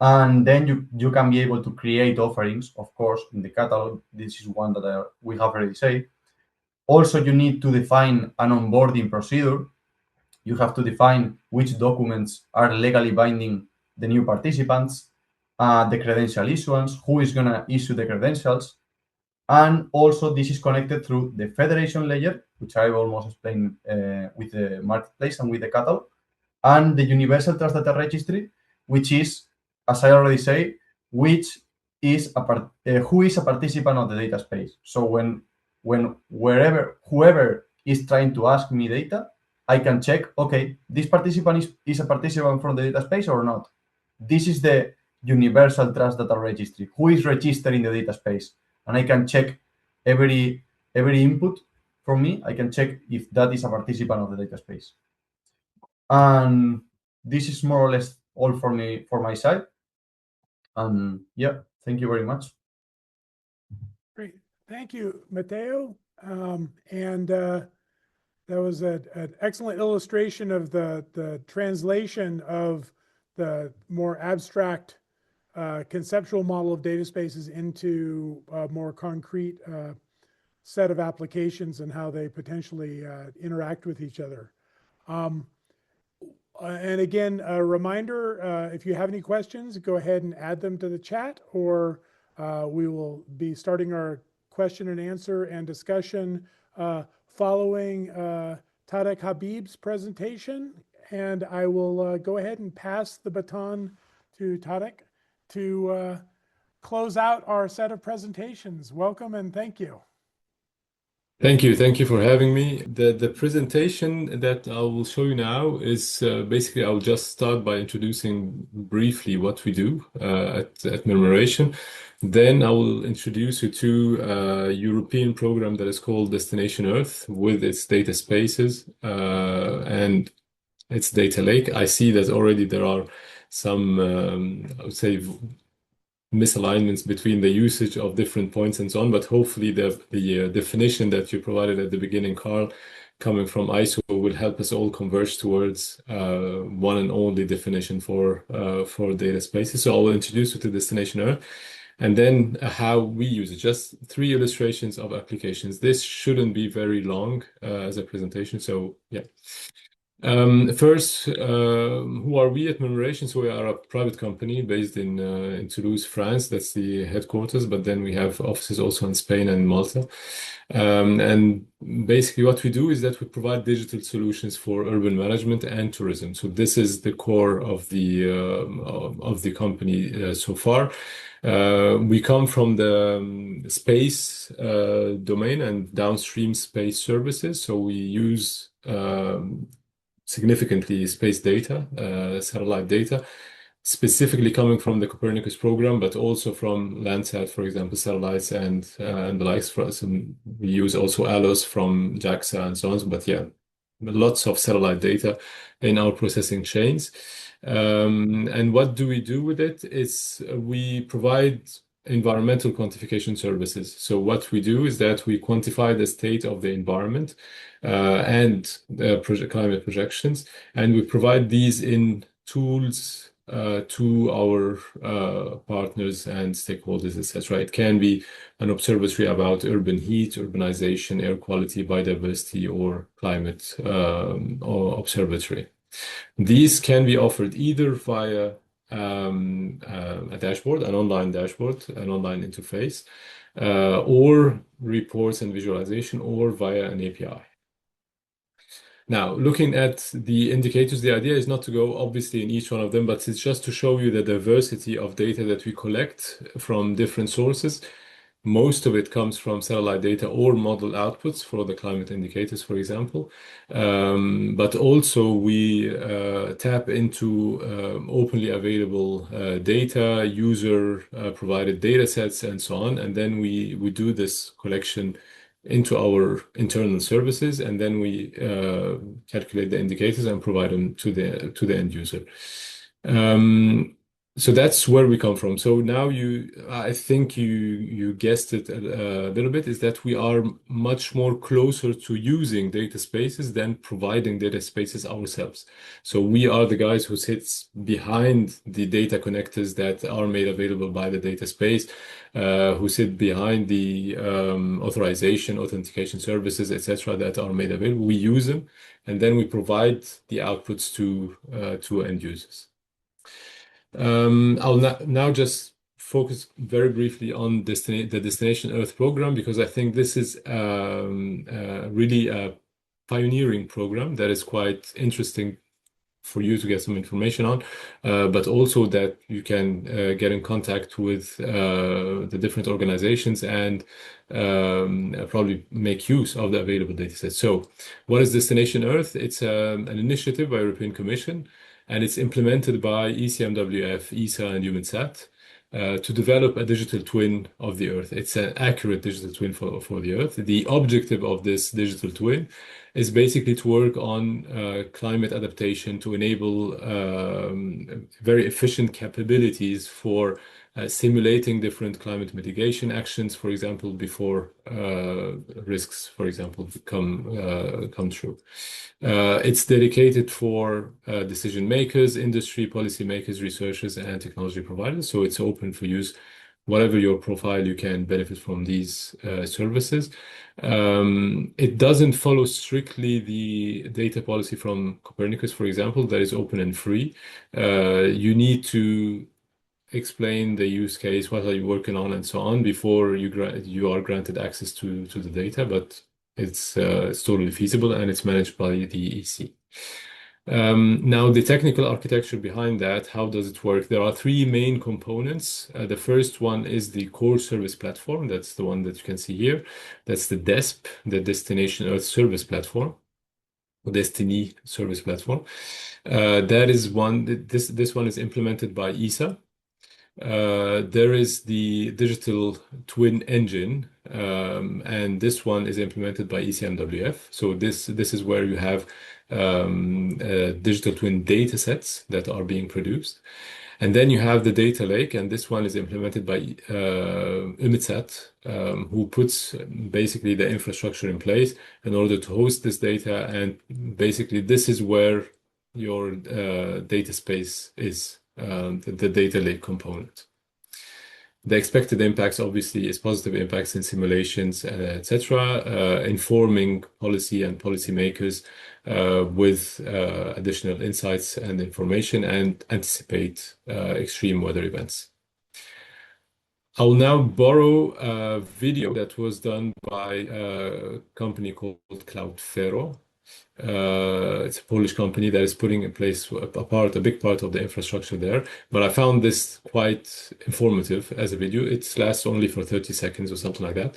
And then you can be able to create offerings, of course, in the catalog. This is one that we have already said. Also, you need to define an onboarding procedure. You have to define which documents are legally binding the new participants, the credential issuance, who is going to issue the credentials. And also, this is connected through the federation layer, which I almost explained with the marketplace and with the catalog, and the universal trust data registry, which is, as I already say, which is who is a participant of the data space. So whoever is trying to ask me data, I can check, okay, this participant is a participant from the data space or not. This is the universal trust data registry, who is registered in the data space. And I can check every input from me. I can check if that is a participant of the data space. And this is more or less all for my side. And yeah, thank you very much.
Great. Thank you, Mateo. That was an excellent illustration of the translation of the more abstract conceptual model of data spaces into a more concrete set of applications and how they potentially interact with each other. And again, a reminder, if you have any questions, go ahead and add them to the chat, or we will be starting our question and answer and discussion following Tarek Habib's presentation. And I will go ahead and pass the baton to Tarek to close out our set of presentations. Welcome and thank you.
Thank you for having me. The presentation that I will show you now is basically, I'll just start by introducing briefly what we do at Memoration. Then I will introduce you to a European program that is called Destination Earth with its data spaces and its data lake. I see that already there are some, I would say, misalignments between the usage of different points and so on, but hopefully the definition that you provided at the beginning, Carl, coming from ISO, will help us all converge towards one and only definition for data spaces. So I will introduce you to Destination Earth, and then how we use it. Just 3 illustrations of applications. This shouldn't be very long as a presentation, so yeah. First, who are we at Memoration? So we are a private company based in Toulouse, France. That's the headquarters, but then we have offices also in Spain and Malta. And basically what we do is that we provide digital solutions for urban management and tourism. So this is the core of the company so far. We come from the space domain and downstream space services. So we use significantly space data, satellite data, specifically coming from the Copernicus program, but also from Landsat, for example, satellites and the likes for us. And we use also ALOS from JAXA and so on. But yeah, lots of satellite data in our processing chains. And what do we do with it? We provide environmental quantification services. So what we do is that we quantify the state of the environment and climate projections, and we provide these in tools to our partners and stakeholders, etc. It can be an observatory about urban heat, urbanization, air quality, biodiversity, or climate or observatory. These can be offered either via a dashboard, an online dashboard, an online interface, or reports and visualization, or via an API. Now, looking at the indicators, the idea is not to go obviously in each one of them, but it's just to show you the diversity of data that we collect from different sources. Most of it comes from satellite data or model outputs for the climate indicators, for example. But also we tap into openly available data, user provided data sets, and so on. And then we do this collection into our internal services, and then we calculate the indicators and provide them to the end user. So that's where we come from. So now I think you guessed it a little bit, is that we are much more closer to using data spaces than providing data spaces ourselves. So we are the guys who sits behind the data connectors that are made available by the data space, who sit behind the authorization, authentication services, etc., that are made available. We use them, and then we provide the outputs to end users. I'll now just focus very briefly on the Destination Earth program, because I think this is really a pioneering program that is quite interesting for you to get some information on, but also that you can get in contact with the different organizations and probably make use of the available data sets. So what is Destination Earth? It's an initiative by European Commission, and it's implemented by ECMWF, ESA, and EUMETSAT to develop a digital twin of the Earth. It's an accurate digital twin for the Earth. The objective of this digital twin is basically to work on climate adaptation to enable very efficient capabilities for simulating different climate mitigation actions, for example, before risks, for example, come true. It's dedicated for decision makers, industry, policy makers, researchers, and technology providers. So it's open for use. Whatever your profile, you can benefit from these services. It doesn't follow strictly the data policy from Copernicus, for example, that is open and free. You need to explain the use case, what are you working on, and so on, before you are granted access to the data, but it's totally feasible, and it's managed by the EC. Now, the technical architecture behind that, how does it work? There are three main components. The first one is the core service platform. That's the one that you can see here. That's the DESP, the Destination Earth Service Platform, or Destiny Service Platform. That is one. This one is implemented by ESA. There is the digital twin engine, and this one is implemented by ECMWF. So this is where you have digital twin data sets that are being produced. And then you have the data lake, and this one is implemented by EUMETSAT, who puts basically the infrastructure in place in order to host this data. And basically, this is where your data space is. The data lake component. The expected impacts obviously is positive impacts in simulations, etc., informing policy and policymakers with additional insights and information, and anticipate extreme weather events. I'll now borrow a video that was done by a company called Cloudfero. It's a Polish company that is putting in place a big part of the infrastructure there. But I found this quite informative as a video. It lasts only for 30 seconds or something like that.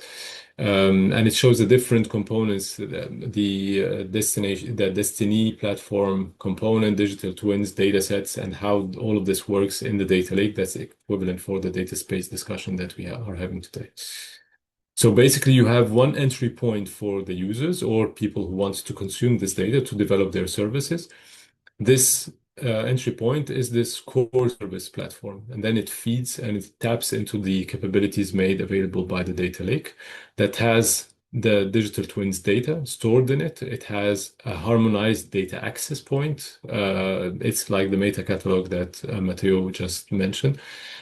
And it shows the different components, the Destiny platform component, digital twins, data sets, and how all of this works in the data lake. That's equivalent for the data space discussion that we are having today. So basically, you have one entry point for the users or people who want to consume this data to develop their services. This entry point is this core service platform, and then it feeds and it taps into the capabilities made available by the data lake that has the digital twins data stored in it. It has a harmonized data access point. It's like the meta catalog that Matteo just mentioned.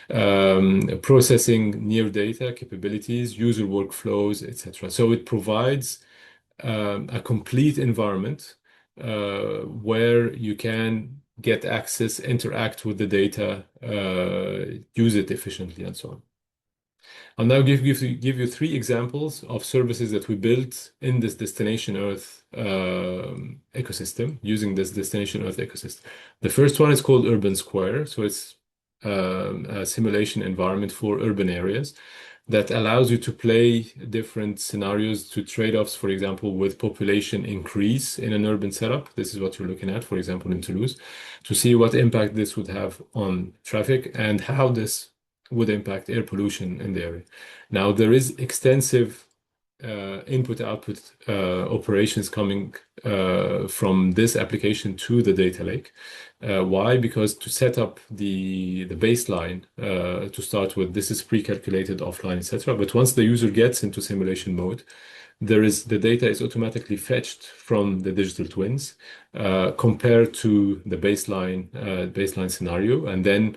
Processing near data capabilities, user workflows, etc. So it provides a complete environment where you can get access, interact with the data, use it efficiently, and so on. I'll now give you 3 examples of services that we built in this Destination Earth ecosystem, using this Destination Earth ecosystem. The first one is called Urban Square. So it's a simulation environment for urban areas that allows you to play different scenarios to trade-offs, for example, with population increase in an urban setup. This is what you're looking at, for example, in Toulouse, to see what impact this would have on traffic and how this would impact air pollution in the area. Now, there is extensive input-output operations coming from this application to the data lake. Why? Because to set up the baseline to start with, this is pre-calculated offline, etc. But once the user gets into simulation mode, the data is automatically fetched from the digital twins compared to the baseline scenario, and then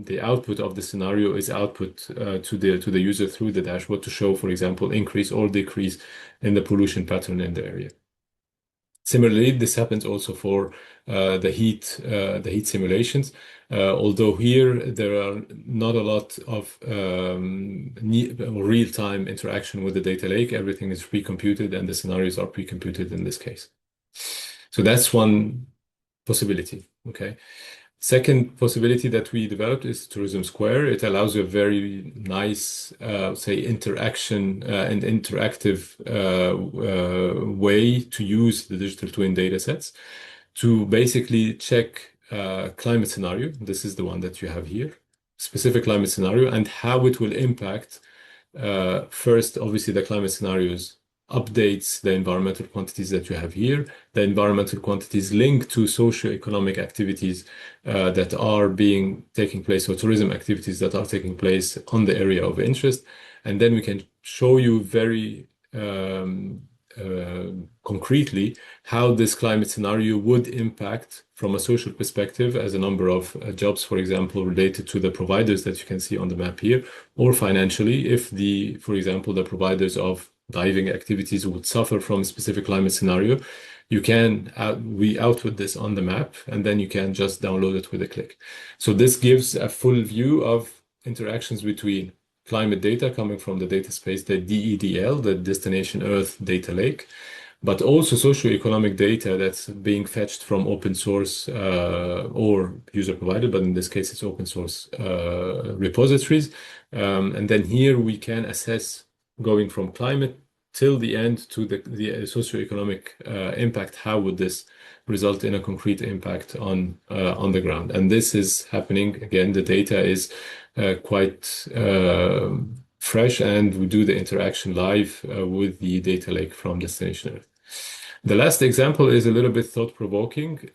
the output of the scenario is output to the user through the dashboard to show, for example, increase or decrease in the pollution pattern in the area. Similarly, this happens also for the heat simulations. Although here there are not a lot of real-time interaction with the data lake. Everything is pre-computed and the scenarios are pre-computed in this case. So that's one possibility. Okay. Second possibility that we developed is Tourism Square. It allows you a very nice, say, interaction and interactive way to use the digital twin data sets to basically check climate scenario. This is the one that you have here, specific climate scenario, and how it will impact, first, obviously, the climate scenarios updates the environmental quantities that you have here. The environmental quantities linked to socio-economic activities that are taking place, or tourism activities that are taking place on the area of interest. And then we can show you very concretely how this climate scenario would impact from a social perspective as a number of jobs, for example, related to the providers that you can see on the map here, or financially, if for example, the providers of diving activities would suffer from a specific climate scenario, we output this on the map, and then you can just download it with a click. So this gives a full view of interactions between climate data coming from the data space, the DEDL, the Destination Earth Data Lake, but also socioeconomic data that's being fetched from open source or user provided, but in this case, it's open source repositories. And then here we can assess, going from climate till the end to the socioeconomic impact. How would this result in a concrete impact on the ground? And this is happening. Again, the data is quite fresh, and we do the interaction live with the data lake from Destination Earth. The last example is a little bit thought-provoking.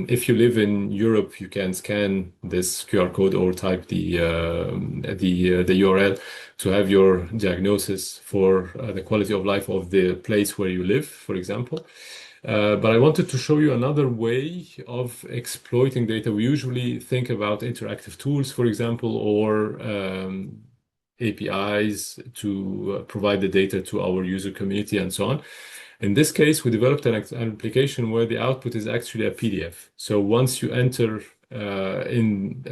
If you live in Europe, you can scan this QR code or type the URL to have your diagnosis for the quality of life of the place where you live, for example. But I wanted to show you another way of exploiting data. We usually think about interactive tools, for example, or APIs to provide the data to our user community and so on. In this case, we developed an application where the output is actually a PDF. So once you enter in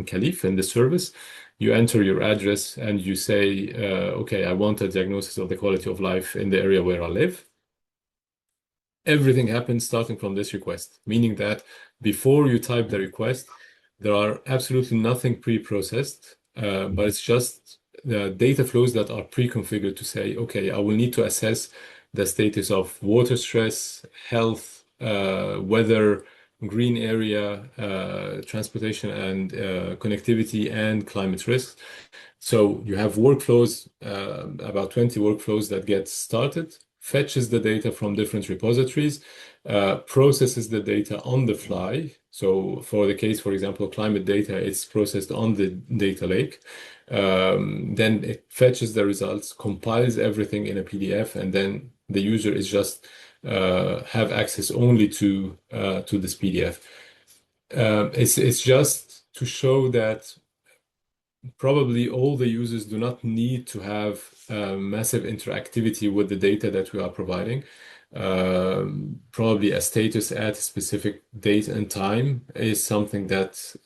Caliph, in the service, You enter your address and you say, okay, I want a diagnosis of the quality of life in the area where I live. Everything happens starting from this request, meaning that before you type the request, there are absolutely nothing pre-processed, but it's just the data flows that are pre-configured to say, okay, I will need to assess the status of water stress, health, weather, green area, transportation and connectivity, and climate risks. So you have workflows, about 20 workflows that get started, fetches the data from different repositories, processes the data on the fly. So for the case, for example, climate data, it's processed on the data lake. Then it fetches the results, compiles everything in a PDF, and then the user is just have access only to this PDF. It's just to show that probably all the users do not need to have massive interactivity with the data that we are providing. Probably a status at a specific date and time is something that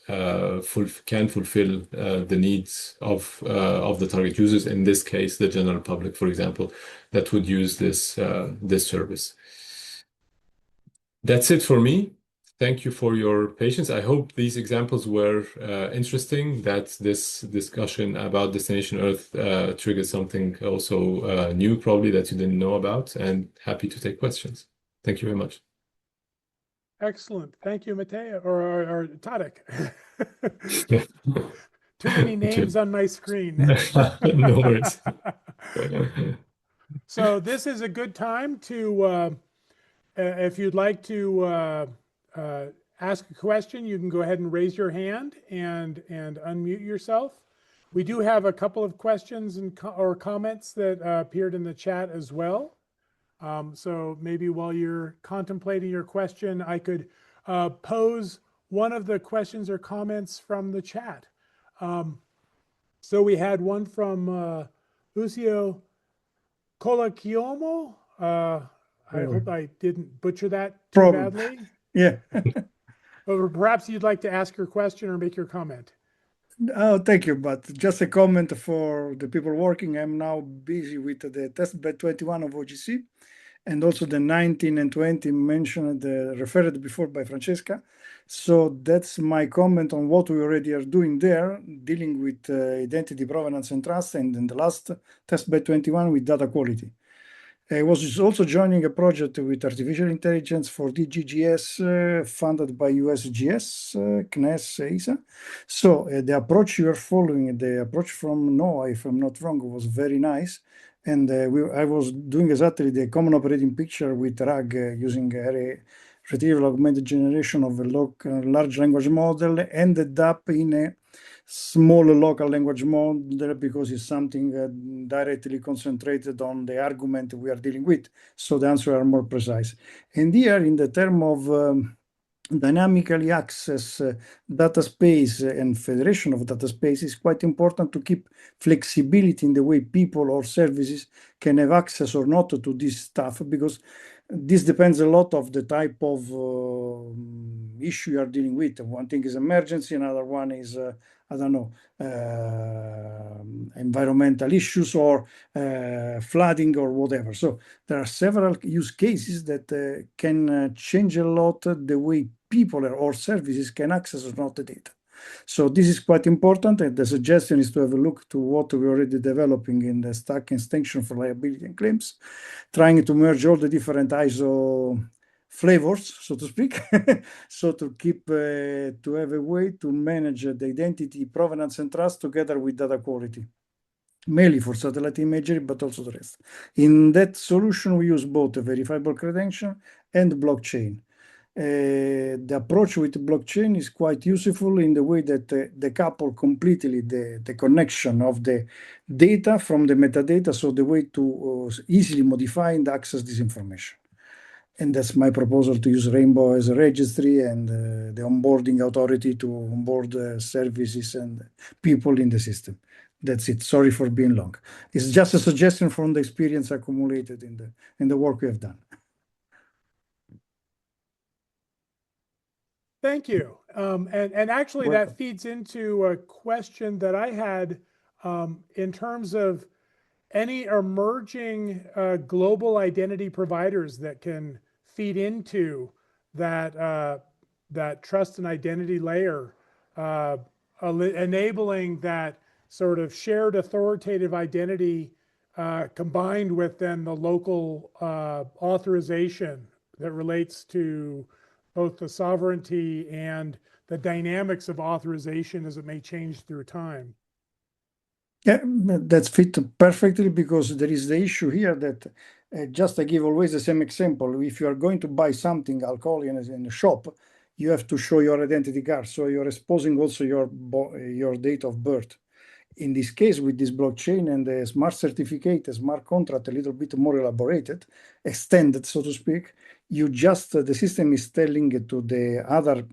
can fulfill the needs of the target users. In this case, the general public, for example, that would use this service. That's it for me. Thank you for your patience. I hope these examples were interesting, that this discussion about Destination Earth triggered something also new, probably, that you didn't know about, and happy to take questions. Thank you very much.
Excellent. Thank you, Mateo, or Tadek. Too many names on my screen.
No worries.
So this is a good time to, if you'd like to ask a question, you can go ahead and raise your hand and unmute yourself. We do have a couple of questions or comments that appeared in the chat as well. So maybe while you're contemplating your question, I could pose one of the questions or comments from the chat. So we had one from Lucio Colacchiomo. I hope I didn't butcher that too badly.
Yeah.
Or perhaps you'd like to ask your question or make your comment.
Oh, thank you. But just a comment for the people working. I'm now busy with the testbed 21 of OGC, and also the 19 and 20 mentioned, referred before by Francesca. So that's my comment on what we already are doing there, dealing with identity, provenance, and trust, and in the last testbed 21 with data quality. I was also joining a project with artificial intelligence for DGGS funded by USGS, CNES, ESA. So the approach you are following, the approach from NOAA, if I'm not wrong, was very nice. And I was doing exactly the common operating picture with RAG using retrieval augmented generation of a large language model, ended up in a small local language model because it's something directly concentrated on the argument we are dealing with. So the answers are more precise. And here, in the term of dynamically access data space and federation of data space, is quite important to keep flexibility in the way people or services can have access or not to this stuff, because this depends a lot of the type of issue you are dealing with. One thing is emergency, another one is I don't know, environmental issues or flooding or whatever. So there are several use cases that can change a lot the way people or services can access or not the data. So this is quite important, and the suggestion is to have a look to what we're already developing in the stack extension for liability and claims, trying to merge all the different ISO flavors, so to speak, so to keep to have a way to manage the identity, provenance, and trust together with data quality, mainly for satellite imagery, but also the rest. In that solution, we use both a verifiable credential and blockchain. The approach with blockchain is quite useful in the way that they couple completely the connection of the data from the metadata, so the way to easily modify and access this information. And that's my proposal, to use Rainbow as a registry and the onboarding authority to onboard services and people in the system. That's it. Sorry for being long. It's just a suggestion from the experience accumulated in the work we have done.
Thank you. And actually
Welcome.
that feeds into a question that I had in terms of any emerging global identity providers that can feed into that that trust and identity layer, enabling that sort of shared authoritative identity combined with then the local authorization that relates to both the sovereignty and the dynamics of authorization as it may change through time.
Yeah, that's fit perfectly, because there is the issue here that just I give always the same example. If you are going to buy something alcohol in a shop, you have to show your identity card. So you're exposing also your date of birth. In this case, with this blockchain and the smart certificate, a smart contract, a little bit more elaborated, extended, so to speak, you just, the system is telling to the other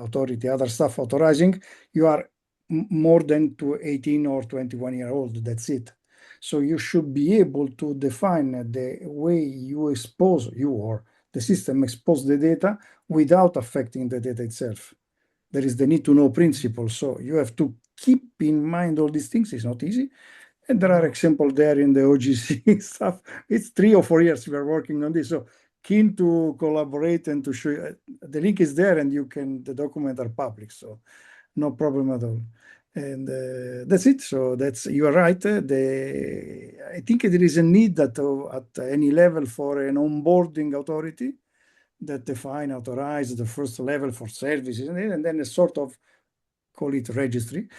authority, other staff authorizing, you are more than 18 or 21 year old, that's it. So you should be able to define the way you expose, you or the system expose the data without affecting the data itself. There is the need to know principle. So you have to keep in mind all these things. It's not easy. And there are examples there in the OGC stuff. It's 3 or 4 years we are working on this. So keen to collaborate and to show you. The link is there, and the documents are public. So no problem at all. And that's it. So you are right. I think there is a need that at any level for an onboarding authority that define, authorize the first level for services, and then a sort of, call it registry,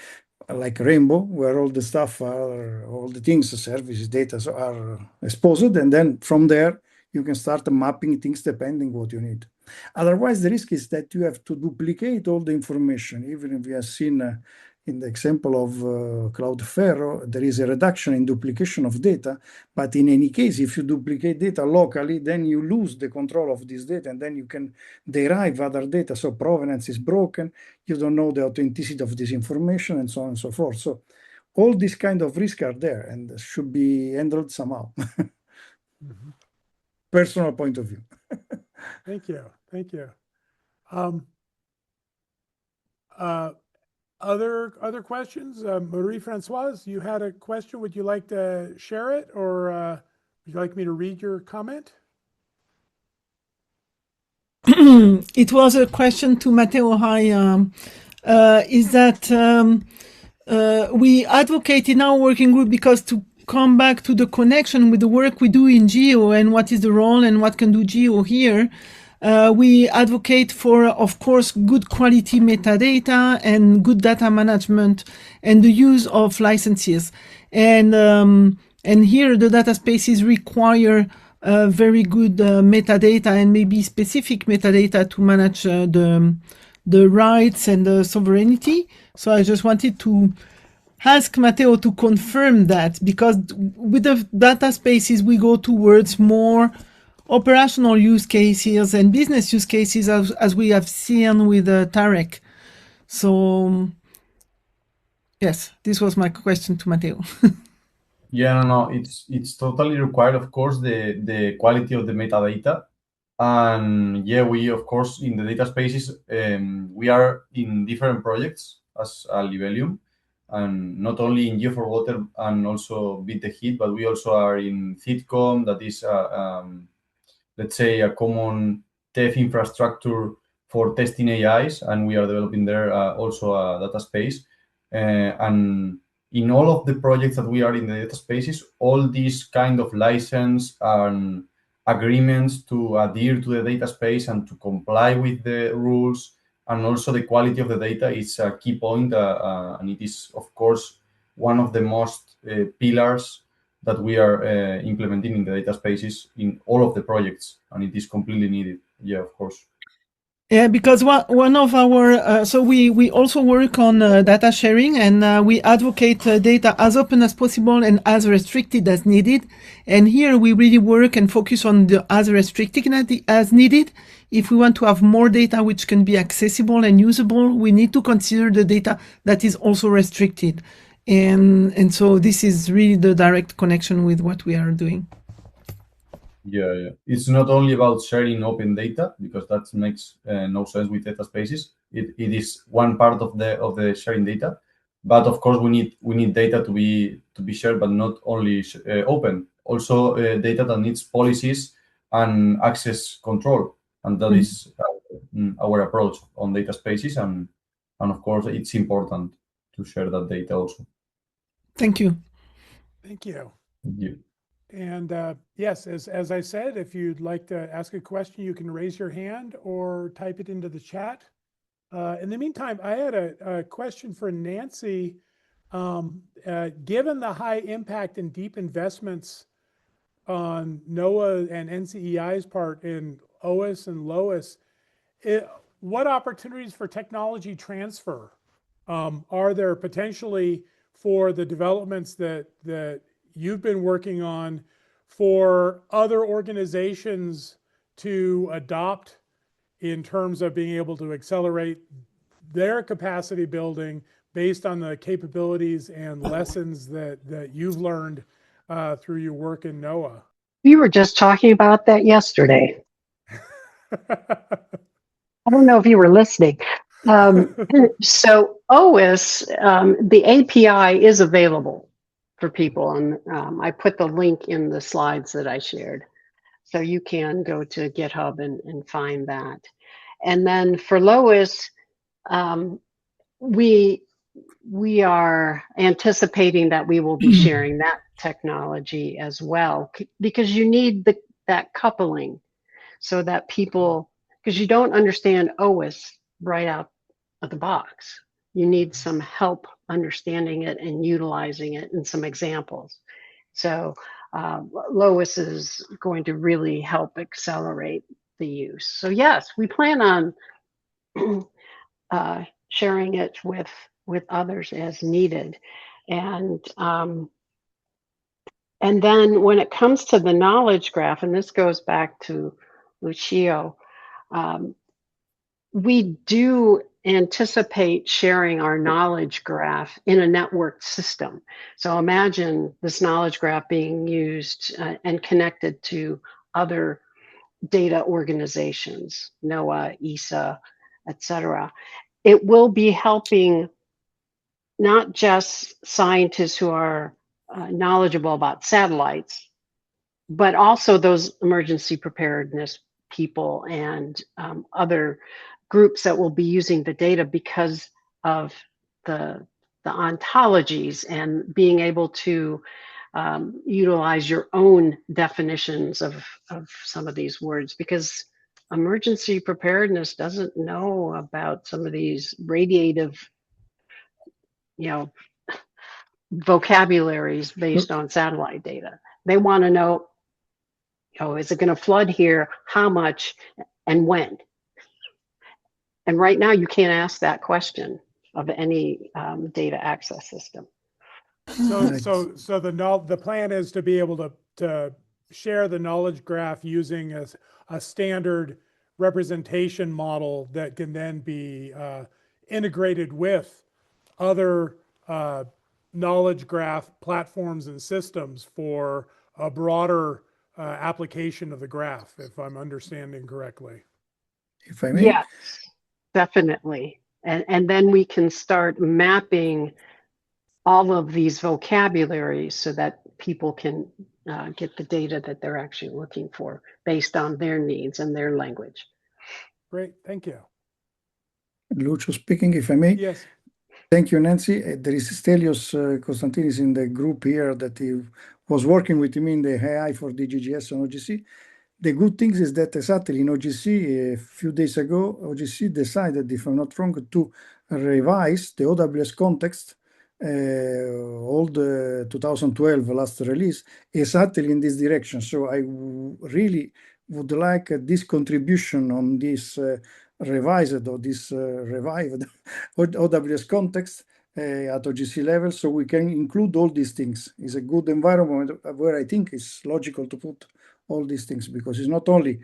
like Rainbow, where all the stuff are, all the things, services, data are exposed, and then from there you can start mapping things depending what you need. Otherwise, the risk is that you have to duplicate all the information. Even if we have seen in the example of Cloudflare, there is a reduction in duplication of data. But in any case, if you duplicate data locally, then you lose the control of this data, and then you can derive other data. So provenance is broken. You don't know the authenticity of this information, and so on and so forth. So all these kind of risks are there and should be handled somehow. Personal point of view.
Thank you. Thank you. Other questions? Marie-Françoise, you had a question. Would you like to share it, or would you like me to read your comment?
It was a question to Matteo. Hi, is that we advocate in our working group, because to come back to the connection with the work we do in GEO and what is the role and what can do GEO here, we advocate for, of course, good quality metadata and good data management and the use of licenses. And here the data spaces require very good metadata and maybe specific metadata to manage the rights and the sovereignty. So I just wanted to ask Matteo to confirm that, because with the data spaces we go towards more operational use cases and business use cases, as we have seen with Tarek. So yes, this was my question to Matteo.
Yeah, no, it's totally required, of course, the quality of the metadata. And yeah, we, of course, in the data spaces, we are in different projects as Libellium, and not only in Geo4Water and also Beat the Heat, but we also are in Thitcom, that is, let's say, a common TEF infrastructure for testing AIs, and we are developing there also a data space. And in all of the projects that we are in the data spaces, all these kind of license and agreements to adhere to the data space and to comply with the rules, and also the quality of the data is a key point, and it is, of course, one of the most pillars that we are implementing in the data spaces in all of the projects, and it is completely needed. Yeah, of course.
Yeah, because one of our, so we also work on data sharing, and we advocate data as open as possible and as restricted as needed. And here we really work and focus on the as restricted as needed. If we want to have more data which can be accessible and usable, we need to consider the data that is also restricted. And so this is really the direct connection with what we are doing.
Yeah. It's not only about sharing open data, because that makes no sense with data spaces. It is one part of the sharing data, but of course we need data to be shared, but not only open. Also data that needs policies and access control, and that is our approach on data spaces, and of course it's important to share that data also.
Thank you.
Thank you.
Thank you.
And yes, as I said, if you'd like to ask a question, you can raise your hand or type it into the chat. In the meantime, I had a question for Nancy. Given the high impact and deep investments on NOAA and NCEI's part in OIS and LOIS, what opportunities for technology transfer are there potentially for the developments that you've been working on for other organizations to adopt in terms of being able to accelerate their capacity building based on the capabilities and lessons that you've learned through your work in NOAA?
We were just talking about that yesterday. I don't know if you were listening. So OIS, the API is available for people, and I put the link in the slides that I shared. So you can go to GitHub and find that. And then for LOIS, we are anticipating that we will be sharing that technology as well, because you need that coupling so that people, because you don't understand OIS right out of the box. You need some help understanding it and utilizing it and some examples. So LOIS is going to really help accelerate the use. So yes, we plan on sharing it with others as needed. And then when it comes to the knowledge graph, and this goes back to Lucio, we do anticipate sharing our knowledge graph in a networked system. So imagine this knowledge graph being used and connected to other data organizations, NOAA, ESA, etc. It will be helping not just scientists who are knowledgeable about satellites, but also those emergency preparedness people and other groups that will be using the data because of the ontologies and being able to utilize your own definitions of some of these words, because emergency preparedness doesn't know about some of these radiative, vocabularies based on satellite data. They want to know, is it going to flood here? How much and when? And right now you can't ask that question of any data access system.
So the plan is to be able to share the knowledge graph using a standard representation model that can then be integrated with other knowledge graph platforms and systems for a broader application of the graph, if I'm understanding correctly.
If I may?
Yes, definitely. And then we can start mapping all of these vocabularies so that people can get the data that they're actually looking for based on their needs and their language.
Great, thank you.
Lucio speaking, if I may.
Yes.
Thank you, Nancy. There is Stelios Konstantinis in the group here that he was working with me in the AI for DGGS on OGC. The good thing is that exactly in OGC, a few days ago, OGC decided, if I'm not wrong, to revise the OWS context, all the 2012 last release, exactly in this direction. So I really would like this contribution on this revised or this revived OWS context at OGC level, so we can include all these things. It's a good environment where I think it's logical to put all these things, because it's not only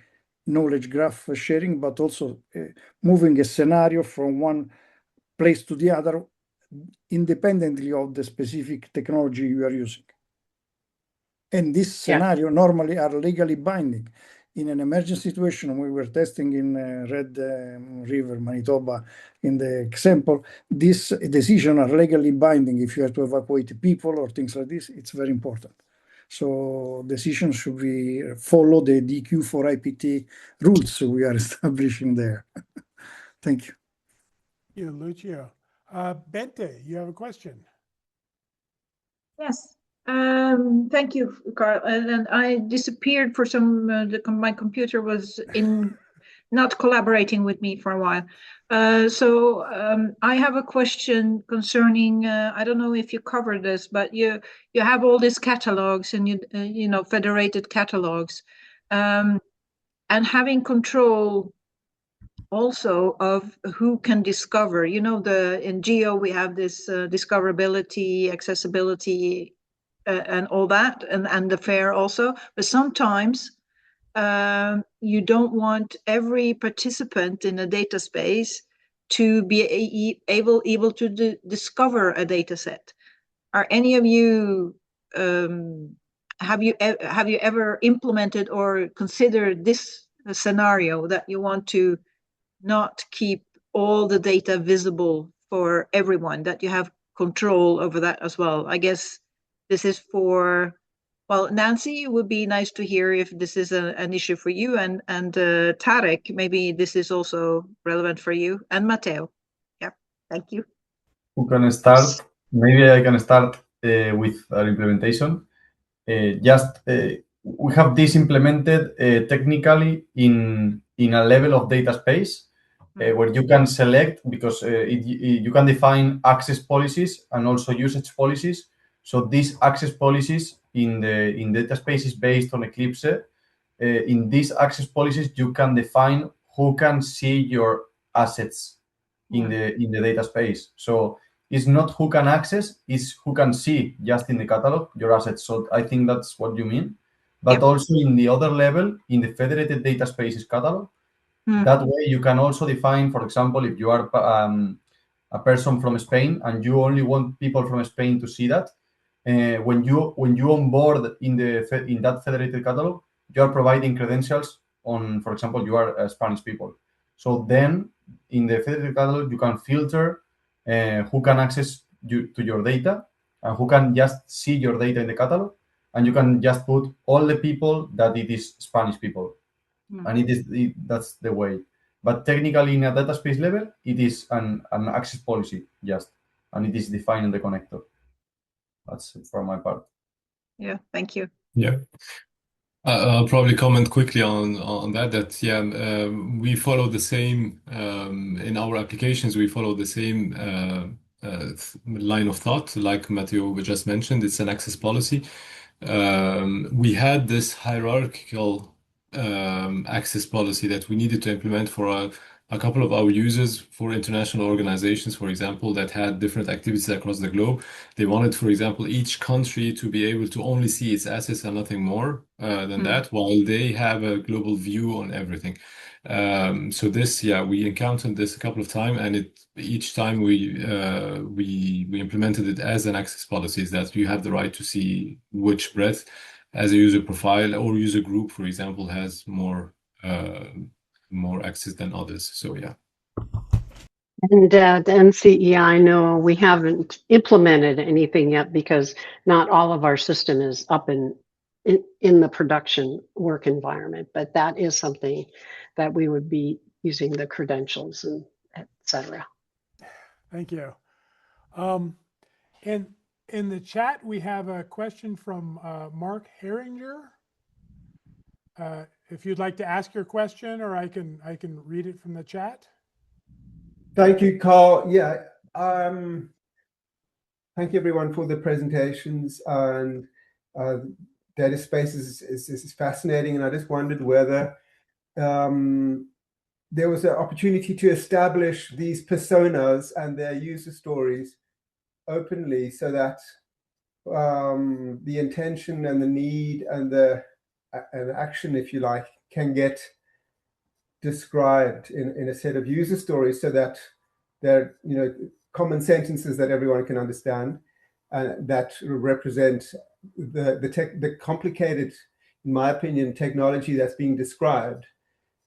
knowledge graph sharing, but also moving a scenario from one place to the other independently of the specific technology you are using. And this scenario normally are legally binding. In an emergency situation, we were testing in Red River, Manitoba, in the example, this decision are legally binding. If you have to evacuate people or things like this, it's very important. So decisions should be follow the DQ for IPT rules we are establishing there. Thank you.
Thank you, Lucio. Bente, you have a question?
Yes. Thank you, Carl. And I disappeared for some. My computer was not collaborating with me for a while. So I have a question concerning. I don't know if you covered this, but you have all these catalogs and you know, federated catalogs, and having control also of who can discover. You know, in GEO we have this discoverability, accessibility, and all that, and the FAIR also. But sometimes you don't want every participant in a data space to be able to discover a data set. Are any of you have you ever implemented or considered this scenario, that you want to not keep all the data visible for everyone, that you have control over that as well? I guess this is for, well, Nancy, it would be nice to hear if this is an issue for you, and Tarek, maybe this is also relevant for you, and Matteo. Yeah, thank you.
Who can start? Maybe I can start with our implementation. We have this implemented technically in a level of data space where you can select, because you can define access policies and also usage policies. So these access policies in data spaces based on Eclipse, in these access policies you can define who can see your assets in the data space. So it's not who can access, it's who can see just in the catalog your assets. So I think that's what you mean. But also in the other level, in the federated data spaces catalog, that way you can also define, for example, if you are a person from Spain and you only want people from Spain to see that, when you onboard in that federated catalog, you are providing credentials on, for example, you are Spanish people. So then in the federated catalog, you can filter who can access to your data and who can just see your data in the catalog, and you can just put all the people that it is Spanish people, and that's the way. But technically, in a data space level, it is an access policy just, and it is defined in the connector. That's it for my part.
Yeah, thank you.
Yeah. I'll probably comment quickly on that. We follow the same in our applications. We follow the same line of thought, like Matteo just mentioned. It's an access policy. We had this hierarchical access policy that we needed to implement for a couple of our users, for international organizations, for example, that had different activities across the globe. They wanted, for example, each country to be able to only see its assets and nothing more than that, while they have a global view on everything. So this, we encountered this a couple of times, and each time we implemented it as an access policy, is that you have the right to see which breadth as a user profile or user group, for example, has more access than others. So yeah.
And the NCEI, no, we haven't implemented anything yet because not all of our system is up in the production work environment. But that is something that we would be using the credentials and et cetera.
Thank you. And in the chat, we have a question from Mark Herringer. If you'd like to ask your question, or I can read it from the chat.
Thank you, Carl. Yeah, thank you everyone for the presentations, and data spaces is fascinating, and I just wondered whether there was an opportunity to establish these personas and their user stories openly, so that the intention and the need and the action, if you like, can get described in a set of user stories, so that they're common sentences that everyone can understand. that represent the complicated, in my opinion, technology that's being described,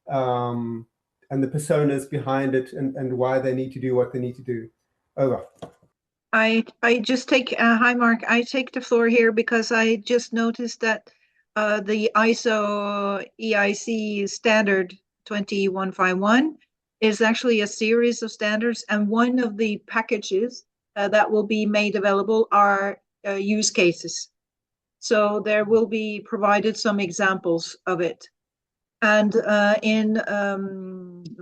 and the personas behind it, and why they need to do what they need to do. Over.
I just take hi Mark. I take the floor here because I just noticed that the ISO EIC standard 20151 is actually a series of standards, and one of the packages that will be made available are use cases. So there will be provided some examples of it. And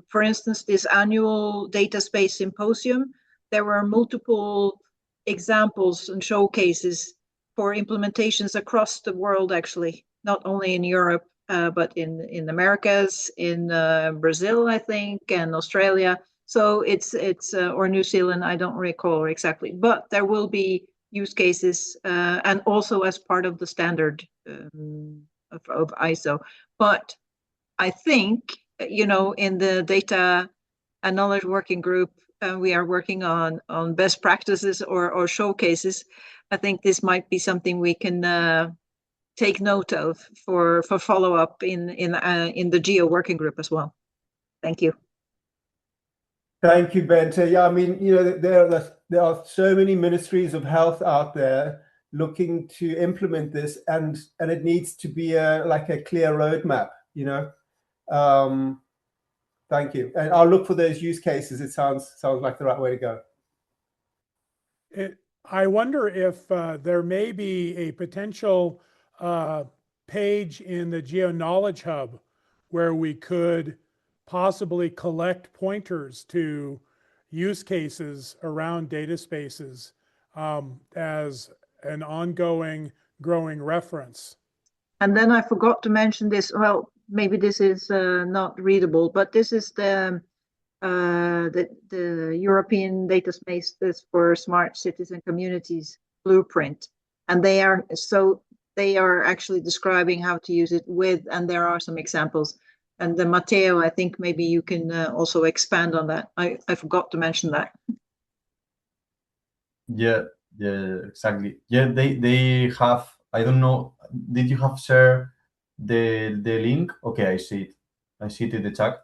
for instance, this annual data space symposium, there were multiple examples and showcases for implementations across the world, actually, not only in Europe, but in Americas, in Brazil, I think, and Australia. So it's or New Zealand, I don't recall exactly, but there will be use cases and also as part of the standard of ISO. But I think, in the data and knowledge working group, we are working on best practices or showcases. I think this might be something we can take note of for follow up in the GEO working group as well. Thank you.
Thank you, Bente. Yeah, I mean, there are so many ministries of health out there looking to implement this, and it needs to be like a clear roadmap. Thank you, and I'll look for those use cases. It sounds like the right way to go.
I wonder if there may be a potential page in the Geo Knowledge Hub where we could possibly collect pointers to use cases around data spaces as an ongoing, growing reference. And
then I forgot to mention this. Well, maybe this is not readable, but this is the European Data Spaces for Smart Cities and Communities blueprint, and they are actually describing how to use it with, and there are some examples. And then Matteo, I think maybe you can also expand on that. I forgot to mention that.
Yeah, exactly. Yeah, they have. I don't know. Did you have shared the link? Okay, I see it. I see it in the chat.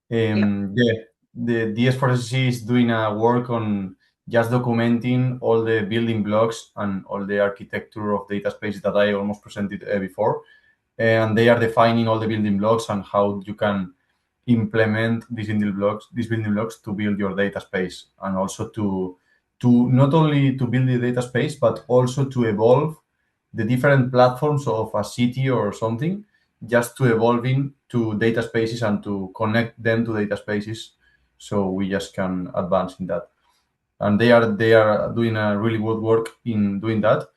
Yeah, the DS4SC is doing a work on just documenting all the building blocks and all the architecture of data spaces that I almost presented before. And they are defining all the building blocks and how you can implement these building blocks to build your data space, and also to not only to build the data space, but also to evolve the different platforms of a city or something, just to evolving to data spaces and to connect them to data spaces, so we just can advance in that. And they are doing a really good work in doing that,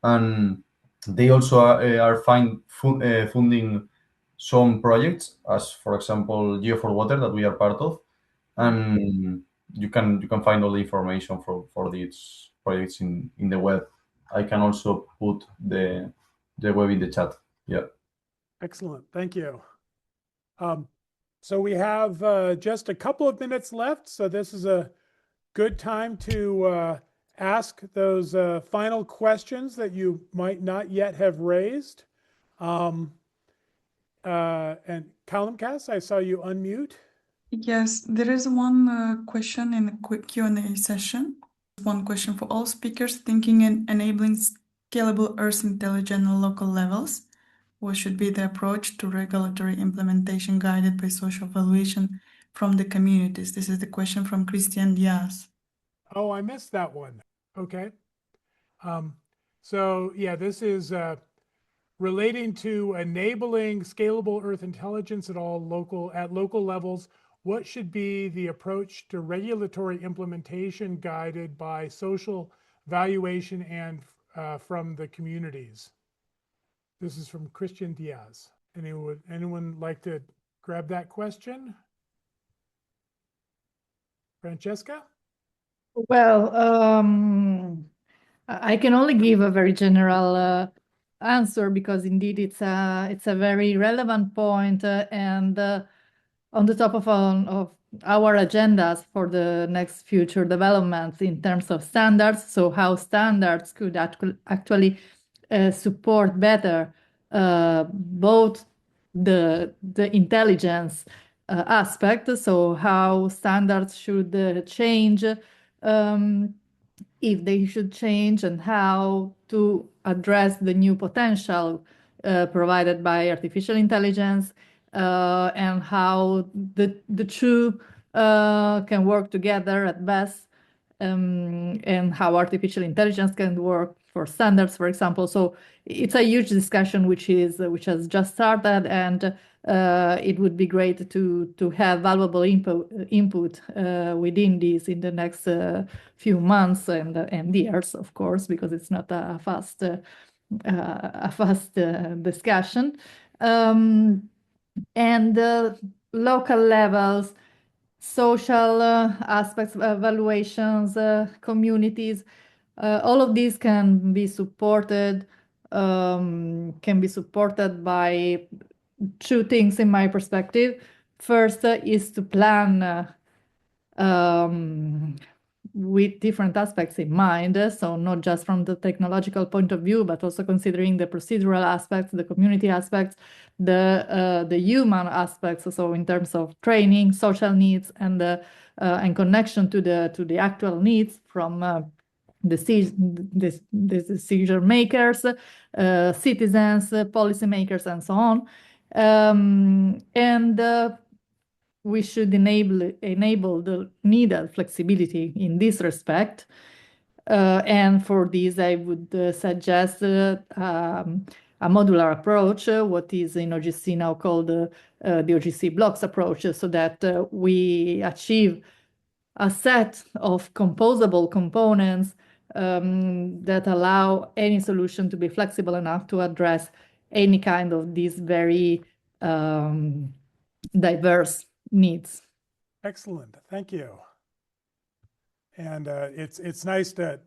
and they also are funding some projects, as for example Geo for Water, that we are part of, and you can find all the information for these projects in the web. I can also put the web in the chat. Yeah.
Excellent. Thank you. So we have just a couple of minutes left. So this is a good time to ask those final questions that you might not yet have raised. And Kalamkas, I saw you unmute.
Yes, there is one question in a quick Q&A session. One question for all speakers: thinking and enabling scalable Earth intelligence on local levels. What should be the approach to regulatory implementation guided by social evaluation from the communities? This is the question from Christian Diaz.
Oh, I missed that one. Okay. So yeah, this is relating to enabling scalable Earth intelligence at local levels. What should be the approach to regulatory implementation guided by social valuation and from the communities? This is from Christian Diaz. Anyone like to grab that question? Francesca?
Well, I can only give a very general answer, because indeed it's a very relevant point, and on the top of our agendas for the next future developments in terms of standards. So how standards could actually support better both the intelligence aspect. So how standards should change, if they should change, and how to address the new potential provided by artificial intelligence, and how the two can work together at best, and how artificial intelligence can work for standards, for example. So it's a huge discussion which has just started, and it would be great to have valuable input within this in the next few months and years, of course, because it's not a fast discussion. And local levels, social aspects, evaluations, communities, all of these can be supported by two things in my perspective. First is to plan with different aspects in mind. So not just from the technological point of view, but also considering the procedural aspects, the community aspects, the human aspects. So in terms of training, social needs, and connection to the actual needs from the decision makers, citizens, policymakers, and so on. We should enable the needed flexibility in this respect. And for this, I would suggest a modular approach, what is in OGC now called the OGC blocks approach, so that we achieve a set of composable components that allow any solution to be flexible enough to address any kind of these very diverse needs.
Excellent, thank you. And it's nice to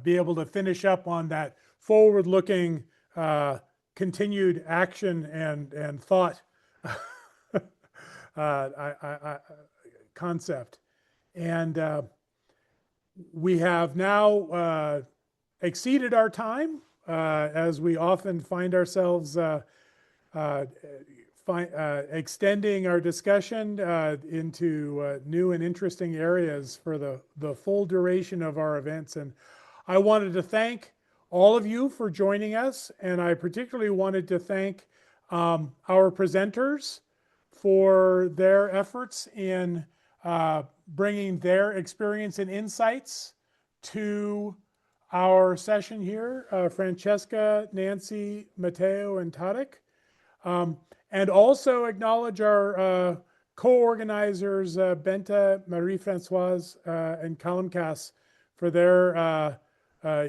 be able to finish up on that forward-looking continued action and thought concept. And we have now exceeded our time, as we often find ourselves extending our discussion into new and interesting areas for the full duration of our events. And I wanted to thank all of you for joining us, and I particularly wanted to thank our presenters for their efforts in bringing their experience and insights to our session here, Francesca, Nancy, Matteo, and Tadek. And also acknowledge our co-organizers, Bente, Marie-Françoise, and Kalamkas, for their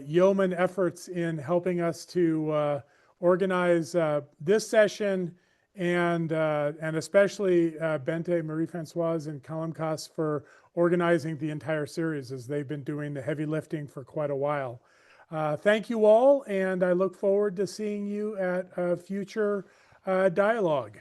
yeoman efforts in helping us to organize this session, and especially Bente, Marie-Françoise, and Kalamkas for organizing the entire series, as they've been doing the heavy lifting for quite a while. Thank you all, and I look forward to seeing you at a future dialogue.